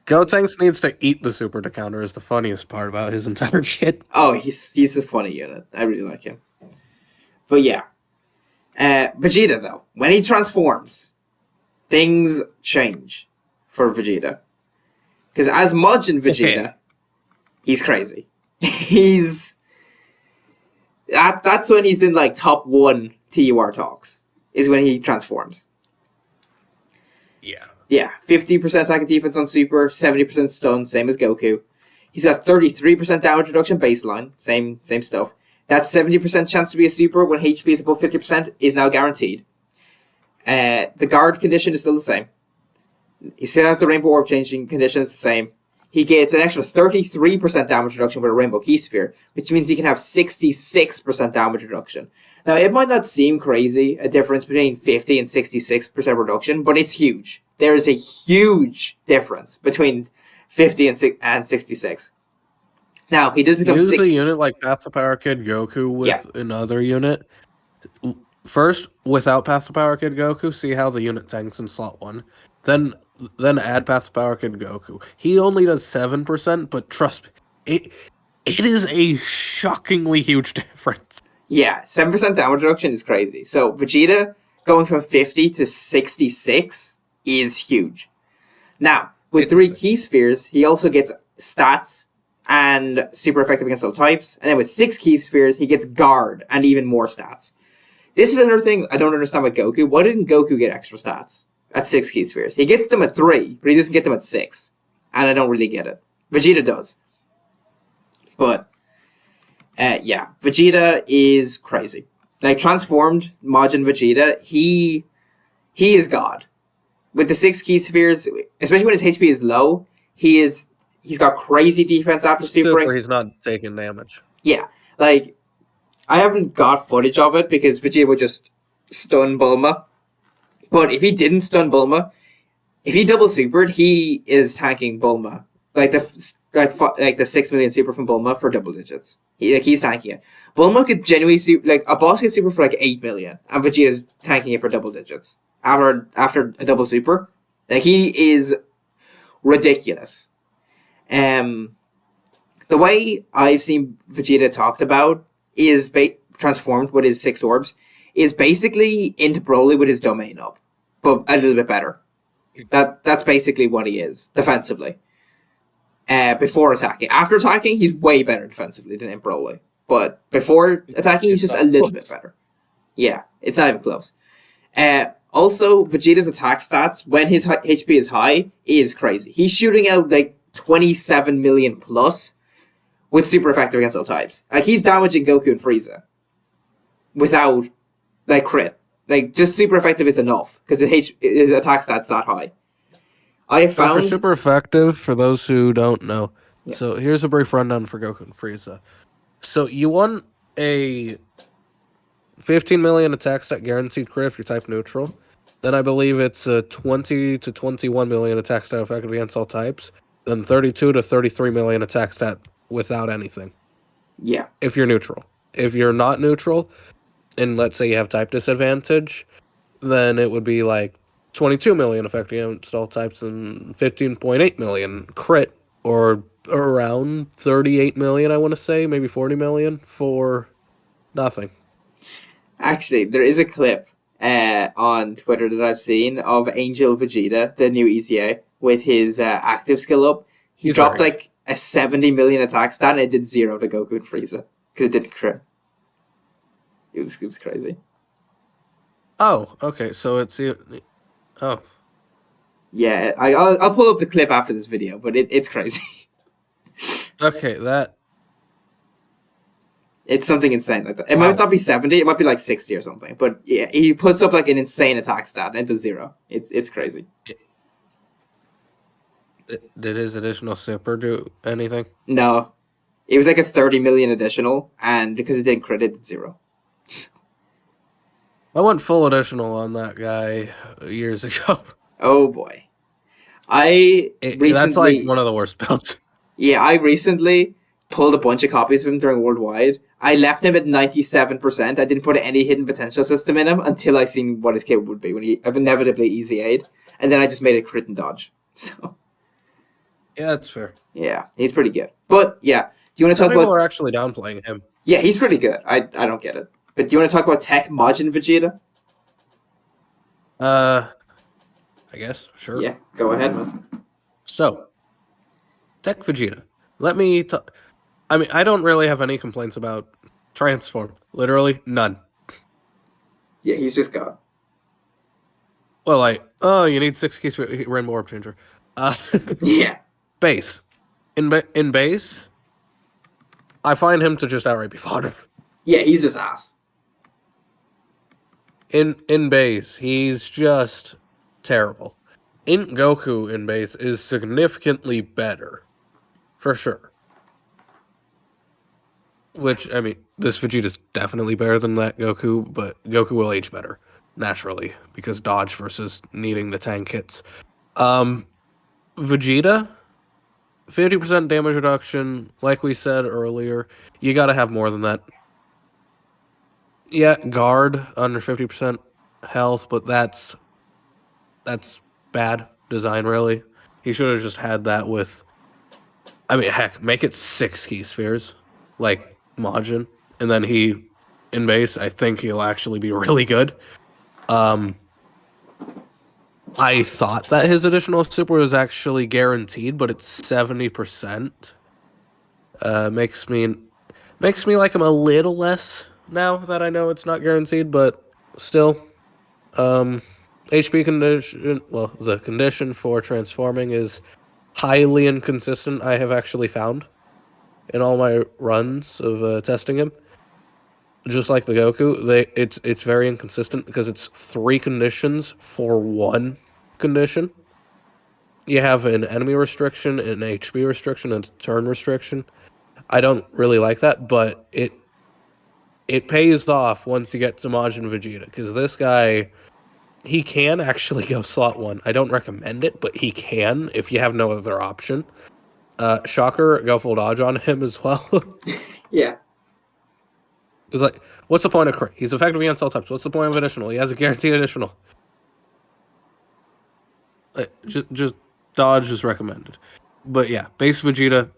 Gotenks needs to eat the super to counter is the funniest part about his entire kit. Oh, he's a funny unit. I really like him. But yeah. Vegeta, though, when he transforms, things change for Vegeta. Because as Majin Vegeta, he's crazy. That's when he's in, like, top 1 TUR talks, is when he transforms. Yeah. Yeah, 50% attack and defense on Super, 70% stun, same as Goku. He's got 33% damage reduction baseline, same stuff. That 70% chance to be a Super when HP is above 50% is now guaranteed. The guard condition is still the same. He still has the Rainbow Orb changing condition is the same. He gets an extra 33% damage reduction with a Rainbow Key Sphere, which means he can have 66% damage reduction. Now, it might not seem crazy, a difference between 50 and 66% reduction, but it's huge. There is a huge difference between 50 and 66. Now, he does become... Use a unit like Path the Power Kid Goku with another unit. First, without Path the Power Kid Goku, see how the unit tanks in slot 1. Then add Path the Power Kid Goku. He only does 7%, but trust me, it is a shockingly huge difference. Yeah, 7% damage reduction is crazy. So, Vegeta going from 50 to 66 is huge. Now, with 3 Key Spheres, he also gets stats and super effective against all types. And then with 6 Key Spheres, he gets guard and even more stats. This is another thing I don't understand with Goku. Why didn't Goku get extra stats at 6 Key Spheres? He gets them at 3, but he doesn't get them at 6. And I don't really get it. Vegeta does. But... yeah, Vegeta is crazy. Like, transformed Majin Vegeta, he is God. With the 6 Key Spheres, especially when his HP is low, he's got crazy defense after Super. He's not taking damage. Yeah, like, I haven't got footage of it because Vegeta would just stun Bulma. But if he didn't stun Bulma, if he double supered, he is tanking Bulma. Like the 6 million super from Bulma for double digits. He's tanking it. Bulma could genuinely super, a boss gets super for 8 million, and Vegeta's tanking it for double digits after a double super. Like, he is ridiculous. The way I've seen Vegeta talked about is transformed with his 6 orbs is basically into Broly with his domain up, but a little bit better. That's basically what he is defensively. Before attacking, after attacking, he's way better defensively than in Broly. But before attacking, he's just a little bit better. Yeah, it's not even close. Also, Vegeta's attack stats when his HP is high is crazy. He's shooting out like 27 million plus with super effective against all types. Like he's damaging Goku and Frieza without like crit. Like just super effective is enough because his attack stats that high. I have found for super effective, for those who don't know. Yeah. So here's a brief rundown for Goku and Frieza. So you want a 15 million attack stat guaranteed crit if you're type neutral. Then I believe it's a 20 to 21 million attack stat effective against all types. Then 32 to 33 million attack stat without anything. Yeah. If you're neutral. If you're not neutral, and let's say you have type disadvantage, then it would be like 22 million effect against all types and 15.8 million crit, or around 38 million, I want to say, maybe 40 million for nothing. Actually, there is a clip on Twitter that I've seen of Angel Vegeta, the new EZA, with his active skill up. He dropped like a 70 million attack stat and it did 0 to Goku and Frieza because it didn't crit. It was crazy. Oh, okay. So it's oh. Yeah, I'll pull up the clip after this video, but it's crazy. Okay, it's something insane like that. It might not be 70, it might be like 60 or something. But yeah, he puts up like an insane attack stat and it does 0. It's crazy. Did his additional super do anything? No. It was like a 30 million additional, and because it didn't crit, it did 0. I went full additional on that guy years ago. Oh boy. Recently, that's like one of the worst builds. Yeah, I recently pulled a bunch of copies of him during Worldwide. I left him at 97%. I didn't put any hidden potential system in him until I seen what his kit would be when he inevitably EZA'd. And then I just made a crit and dodge. So yeah, that's fair. Yeah, he's pretty good. But yeah, do you want to talk about... People are actually downplaying him. Yeah, he's pretty good. I don't get it. But do you want to talk about Tech Majin Vegeta? I guess, sure. Yeah, go ahead, man. So, Tech Vegeta. Let me talk. I mean, I don't really have any complaints about Transform. Literally, none. Yeah, he's just God. Well, like, oh, you need 6 keys for Rainbow Orb Changer. Yeah. Base. In base, I find him to just outright be fodder. Yeah, he's just ass. In base, he's just terrible. In Goku in base is significantly better. For sure. Which, I mean, this Vegeta's definitely better than that Goku, but Goku will age better, naturally, because dodge versus needing the tank hits. Vegeta, 50% damage reduction, like we said earlier, you gotta have more than that. Yeah, guard, under 50% health, but that's bad design, really. He should have just had that with... I mean, heck, make it 6 key spheres, like Majin, and then in base, I think he'll actually be really good. I thought that his additional super was actually guaranteed, but it's 70%. Makes me like him a little less now that I know it's not guaranteed, but still. HP condition, well, the condition for transforming is highly inconsistent, I have actually found in all my runs of testing him. Just like the Goku, it's very inconsistent because it's 3 conditions for 1 condition. You have an enemy restriction, an HP restriction, and a turn restriction. I don't really like that, but it pays off once you get to Majin Vegeta, because this guy, he can actually go slot 1. I don't recommend it, but he can if you have no other option. Shocker, go full dodge on him as well. Yeah. Because, like, what's the point of crit? He's effective against all types. What's the point of additional? He has a guaranteed additional. Just dodge is recommended. But yeah, base Vegeta,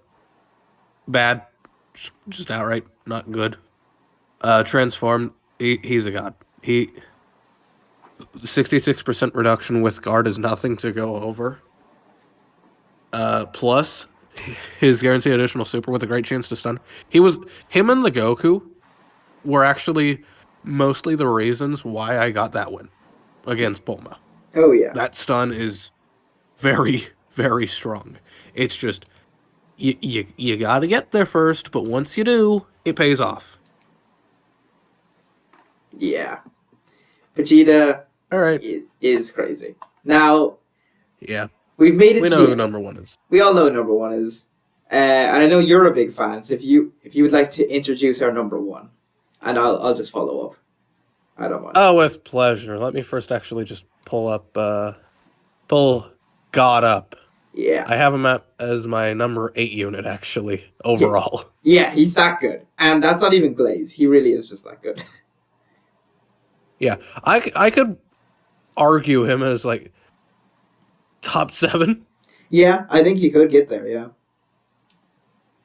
bad. Just outright not good. Transform, he's a god. He 66% reduction with guard is nothing to go over. Plus his guaranteed additional super with a great chance to stun. Him and the Goku were actually mostly the reasons why I got that win against Bulma. Oh yeah. That stun is very, very strong. It's just you gotta get there first, but once you do, it pays off. Yeah. Vegeta All right. is crazy. Now, yeah, we've made it. We know who number one is. We all know who number one is, and I know you're a big fan. So if you would like to introduce our number one, and I'll just follow up. I don't mind. Oh, with pleasure. Let me first actually just pull God up. Yeah. I have him as my number 8 unit actually overall. Yeah, he's that good, and that's not even Glaze. He really is just that good. Yeah, I could argue him as like top 7. Yeah, I think he could get there. Yeah.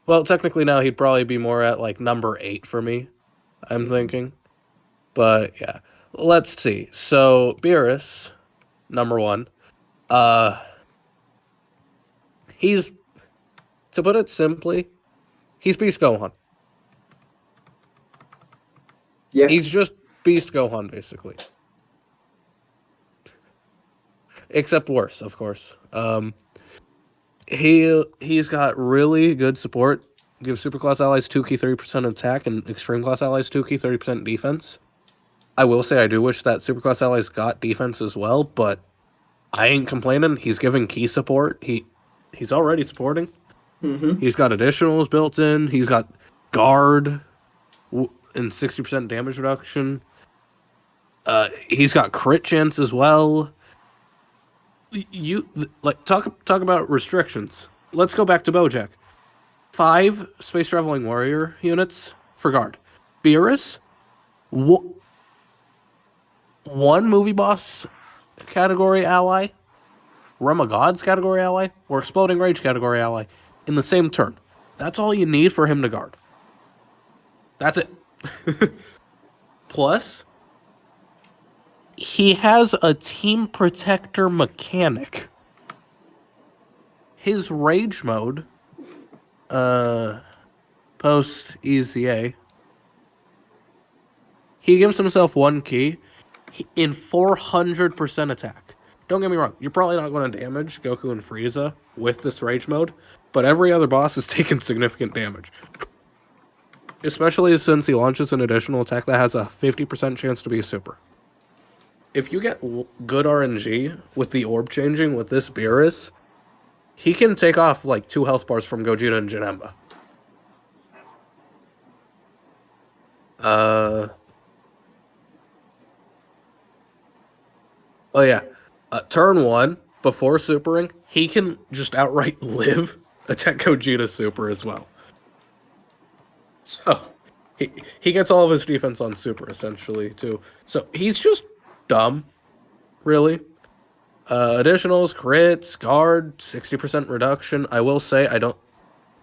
Well, technically now he'd probably be more at like number 8 for me. I'm thinking, but yeah, let's see. So Beerus, number 1. He's, to put it simply, he's Beast Gohan. Yeah. He's just Beast Gohan, basically. Except worse, of course. He's got really good support. Gives super class allies 2 key 30% attack and extreme class allies 2 key 30% defense. I will say I do wish that super class allies got defense as well, but I ain't complaining. He's giving key support. He's already supporting. Mm-hmm. He's got additionals built in. He's got guard and 60% damage reduction. He's got crit chance as well. You like talk about restrictions. Let's go back to Bojack. 5 space traveling warrior units for guard. Beerus, 1 movie boss category ally, Realm of Gods category ally, or Exploding Rage category ally in the same turn. That's all you need for him to guard. That's it. Plus, he has a team protector mechanic. His rage mode, post EZA, he gives himself 1 key in 400% attack. Don't get me wrong, you're probably not going to damage Goku and Frieza with this rage mode, but every other boss is taking significant damage. Especially since he launches an additional attack that has a 50% chance to be a super. If you get good RNG with the orb changing with this Beerus, he can take off like 2 health bars from Gogeta and Janemba. Oh yeah. Turn 1, before supering, he can just outright live attack Gogeta super as well. So, he gets all of his defense on super, essentially, too. So, he's just dumb, really. Additionals, crits, guard, 60% reduction. I will say,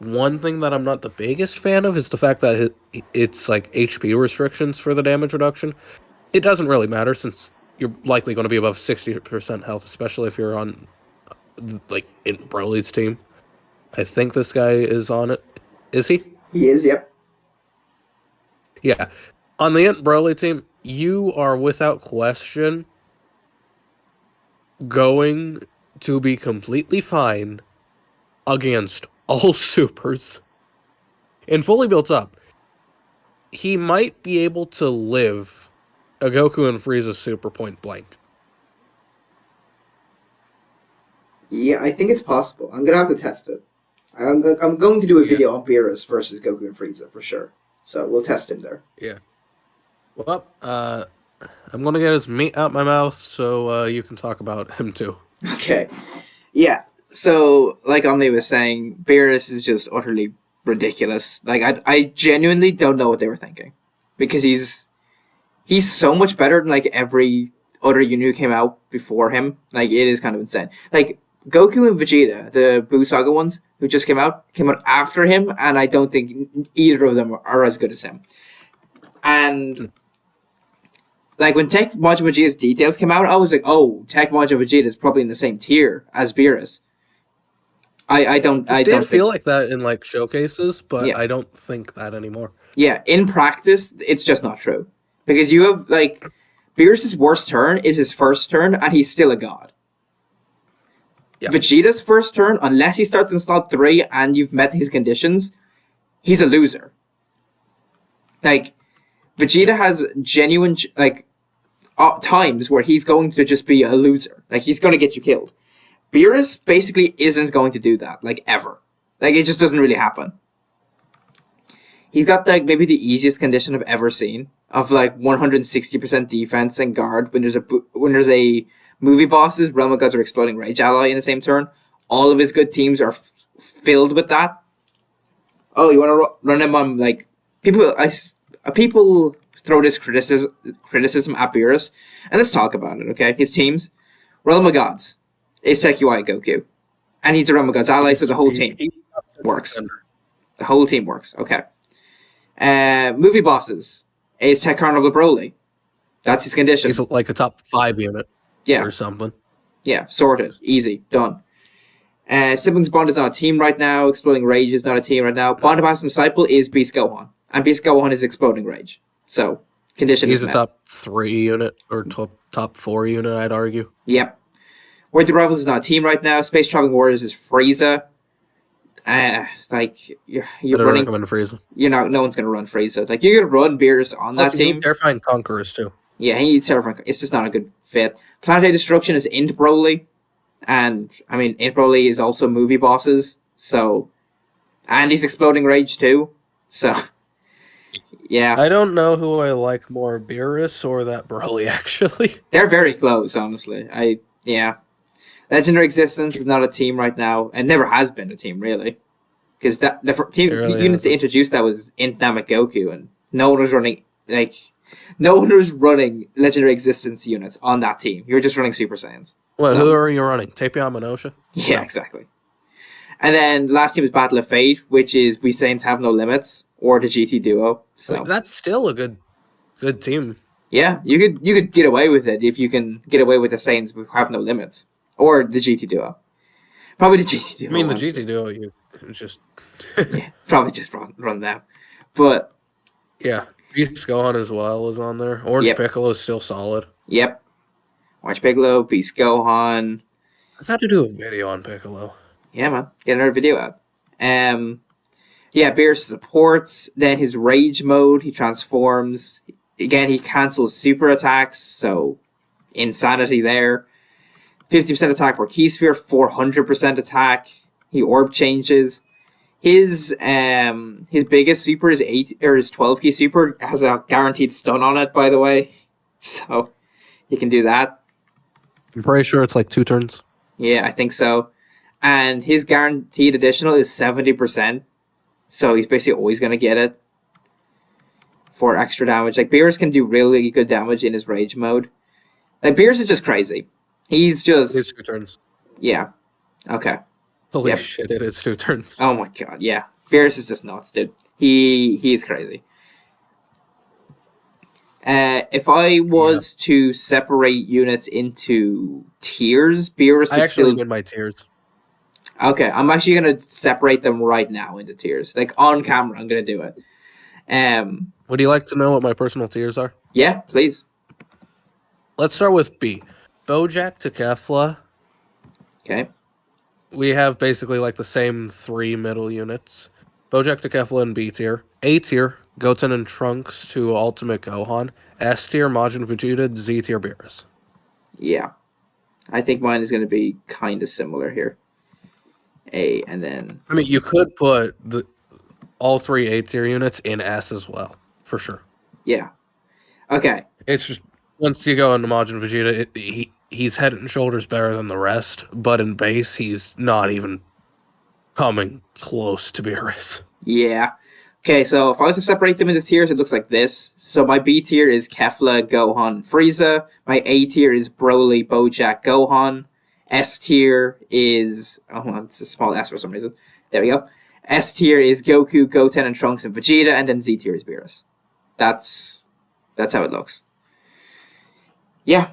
one thing that I'm not the biggest fan of is the fact that it's like HP restrictions for the damage reduction. It doesn't really matter since you're likely going to be above 60% health, especially if you're on, like, in Broly's team. I think this guy is on it. Is he? He is, yep. Yeah. On the Int Broly team, you are without question going to be completely fine against all supers. And fully built up, he might be able to live a Goku and Frieza super point blank. Yeah, I think it's possible. I'm going to have to test it. I'm going to do a video on Beerus versus Goku and Frieza, for sure. So we'll test him there. Yeah. Well, I'm going to get his meat out my mouth so you can talk about him too. Okay. Yeah. So, like Omni was saying, Beerus is just utterly ridiculous. Like, I genuinely don't know what they were thinking. Because he's so much better than, like, every other unit who came out before him. Like, it is kind of insane. Like, Goku and Vegeta, the Buu Saga ones, who just came out after him, and I don't think either of them are as good as him. And like when Tech Majin Vegeta's details came out, I was like, oh, Tech Majin Vegeta is probably in the same tier as Beerus. I don't feel think, like that in like showcases, but yeah. I don't think that anymore. Yeah, in practice, it's just not true. Because you have, like, Beerus' worst turn is his first turn, and he's still a god. Yeah. Vegeta's first turn, unless he starts in slot 3 and you've met his conditions, he's a loser. Like, Vegeta has genuine, like, times where he's going to just be a loser. Like, he's going to get you killed. Beerus basically isn't going to do that, like, ever. Like, it just doesn't really happen. He's got, like, maybe the easiest condition I've ever seen of, like, 160% defense and guard when there's a movie boss's Realm of Gods or Exploding Rage ally in the same turn. All of his good teams are filled with that. Oh, you want to run him on, like, people throw this criticism at Beerus, and let's talk about it, okay? His teams, Realm of Gods, Ace UI Goku, and he's a Realm of Gods ally, so the whole team works. The whole team works, okay. Movie bosses, Ace Tech Carnival Broly. That's his condition. He's like a top 5 unit, or something. Yeah, sorted, easy, done. Siblings Bond is not a team right now. Exploding Rage is not a team right now. Bond of Master Disciple is Beast Gohan, and Beast Gohan is Exploding Rage. So condition He's is a met. top 3 unit or top 4 unit, I'd argue. Yep. Worthy Rivals is not a team right now. Space Traveling Warriors is Frieza. Like you're running. Recommend Frieza. No one's gonna run Frieza. Like you're gonna run Beerus on that team. Terrifying Conquerors too. Yeah, he needs Terrifying. It's just not a good fit. Planetary Destruction is Int Broly, and I mean Int Broly is also movie bosses. So, and he's Exploding Rage too. So, yeah. I don't know who I like more, Beerus or that Broly. Actually, They're very close. Honestly, Legendary Existence is not a team right now, and never has been a team really, because the team really unit to introduce that was Int Namek Goku, and no one was running Legendary Existence units on that team. You were just running Super Saiyans. Well, who are you running? Tapion Manosha? Yeah, No. exactly. And then last team is Battle of Fate, which is We Saiyans Have No Limits, or the GT Duo. So That's still a good team. yeah, you could get away with it if you can get away with the Saiyans who have no limits. Or the GT Duo. Probably the GT Duo. I mean, the GT Duo, you just... yeah, probably just run them. But... yeah, Beast Gohan as well is on there. Orange Piccolo is still solid. Yep. Orange Piccolo, Beast Gohan. I got to do a video on Piccolo. Yeah, man. Get another video out. Beerus supports. Then his Rage mode, he transforms. Again, he cancels super attacks, so insanity there. 50% attack per key sphere, 400% attack. He orb changes. His biggest super is 12 key super, has a guaranteed stun on it, by the way. So he can do that. I'm pretty sure it's like 2 turns. Yeah, I think so. And his guaranteed additional is 70%. So he's basically always gonna get it for extra damage. Like Beerus can do really good damage in his rage mode. Like Beerus is just crazy. He's just... It's 2 turns. Yeah. Okay. Holy shit, it is 2 turns. Oh my god, yeah. Beerus is just nuts, dude. He is crazy. If I was to separate units into tiers, Beerus would I actually still... did my tiers. Okay, I'm actually going to separate them right now into tiers. Like, on camera, I'm going to do it. Would you like to know what my personal tiers are? Yeah, please. Let's start with B. Bojack to Kefla. Okay. We have basically like the same 3 middle units. Bojack to Kefla in B tier. A tier, Goten and Trunks to Ultimate Gohan. S tier, Majin Vegeta. Z tier, Beerus. Yeah. I think mine is going to be kind of similar here. A, and then... I mean, you could put all 3 A tier units in S as well, for sure. Yeah. Okay. It's just, once you go into Majin Vegeta, he's head and shoulders better than the rest, but in base, he's not even coming close to Beerus. Yeah. Okay, so if I was to separate them into tiers, it looks like this. So my B tier is Kefla, Gohan, Frieza. My A tier is Broly, Bojack, Gohan. S tier is... oh, it's a small S for some reason. There we go. S tier is Goku, Goten, and Trunks, and Vegeta. And then Z tier is Beerus. That's how it looks. Yeah.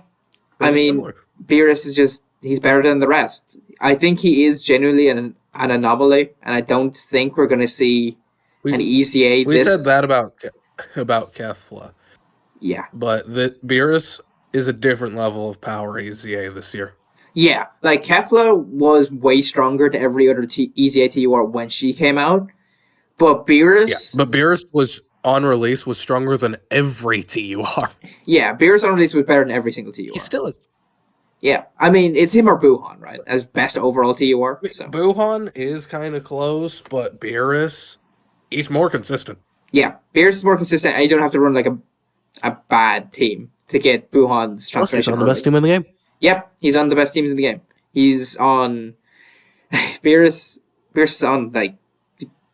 I mean, similar. Beerus is just, he's better than the rest. I think he is genuinely an anomaly, and I don't think we're going to see an EZA We said that about Kefla. Yeah. But the Beerus is a different level of power EZA this year. Yeah, like Kefla was way stronger to every other EZA TUR when she came out, but Beerus... Yeah, but Beerus was, on release, was stronger than every TUR. Yeah, Beerus on release was better than every single TUR. He still is. Yeah, I mean, it's him or Buhan, right? As best overall TUR. So. Buhan is kind of close, but Beerus, he's more consistent. Yeah, Beerus is more consistent, and you don't have to run like a bad team to get Buhan's transformation. He's on the best team in the game. Yep, he's on the best teams in the game. He's on... Beerus is on, like,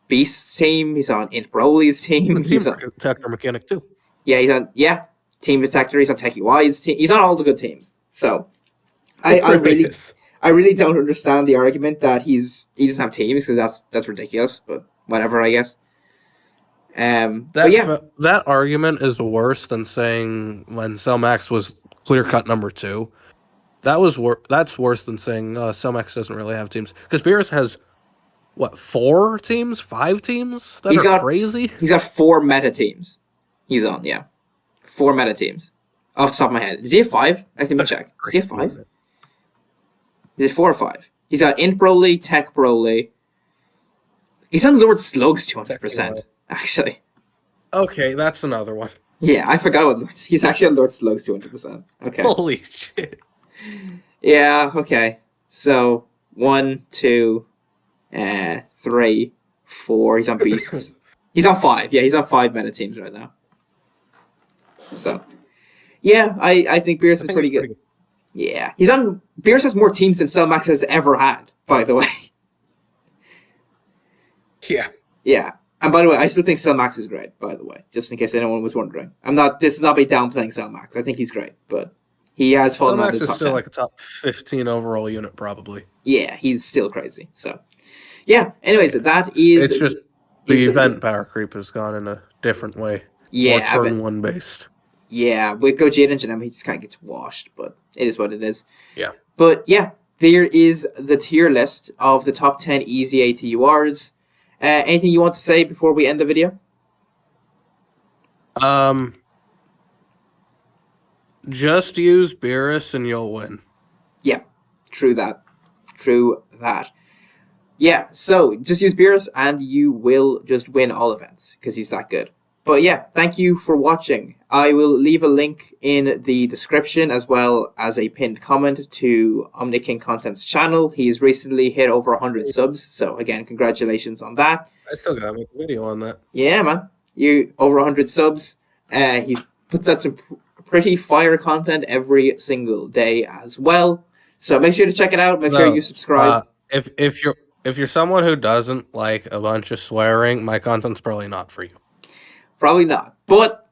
Beast's team. He's on Int Broly's team. He's on Protector Mechanic, too. Yeah, he's on... Yeah, Team Detector. He's on Techie Y's team. He's on all the good teams. So, I really don't understand the argument that he doesn't have teams, because that's ridiculous, but whatever, I guess. That argument is worse than saying when Cellmax was clear-cut number 2. That's worse than saying Cellmax doesn't really have teams. Because Beerus has, what, 4 teams? 5 teams? That are crazy? He's got 4 meta teams. He's on, yeah. 4 meta teams. Off the top of my head. Does he have 5? I can check. Does he have 5? Is it 4 or 5? He's got Int Broly, Tech Broly. He's on Lord Slugs 200%, actually. Okay, that's another one. Yeah, I forgot about Lord. He's actually on Lord Slugs 200%. Okay. Holy shit. Yeah, okay. So, 1, 2, 3, 4. He's on Beasts. He's on 5. Yeah, he's on 5 meta teams right now. So, yeah, I think Beerus is pretty good. Yeah, Beerus has more teams than Cellmax has ever had, by the way. Yeah. Yeah. And by the way, I still think Cellmax is great, by the way, just in case anyone was wondering. This is not me downplaying Cellmax. I think he's great, but he has fallen out of the top 10. Cellmax is still like a top 15 overall unit, probably. Yeah, he's still crazy. So, yeah, anyways, that is... It's just the event power creep has gone in a different way. Yeah. More turn 1 based. Yeah, with Gogeta and Janema, he just kind of gets washed, but it is what it is. Yeah. But, yeah, there is the tier list of the top 10 EZA TURs. Anything you want to say before we end the video? Just use Beerus and you'll win. Yeah, true that. Yeah, so just use Beerus and you will just win all events, because he's that good. But yeah, thank you for watching. I will leave a link in the description as well as a pinned comment to OmniKing Content's channel. He's recently hit over 100 subs, so again, congratulations on that. I still gotta make a video on that. Yeah, man. You over 100 subs. He puts out some pretty fire content every single day as well. So make sure to check it out. Make sure you subscribe. If you're someone who doesn't like a bunch of swearing, my content's probably not for you. Probably not, but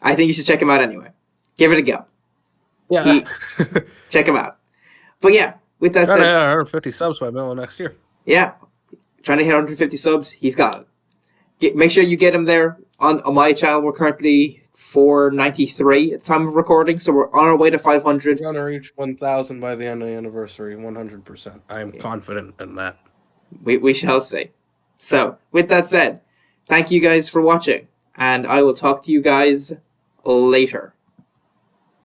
I think you should check him out anyway. Give it a go. Yeah. Check him out. But yeah, with that said... 150 subs by middle of next year. Yeah. Trying to hit 150 subs, he's got it. Make sure you get him there. On my channel, we're currently 493 at the time of recording, so we're on our way to 500. We're going to reach 1,000 by the end of the anniversary, 100%. I am confident in that. We shall see. So, with that said, thank you guys for watching. And I will talk to you guys later.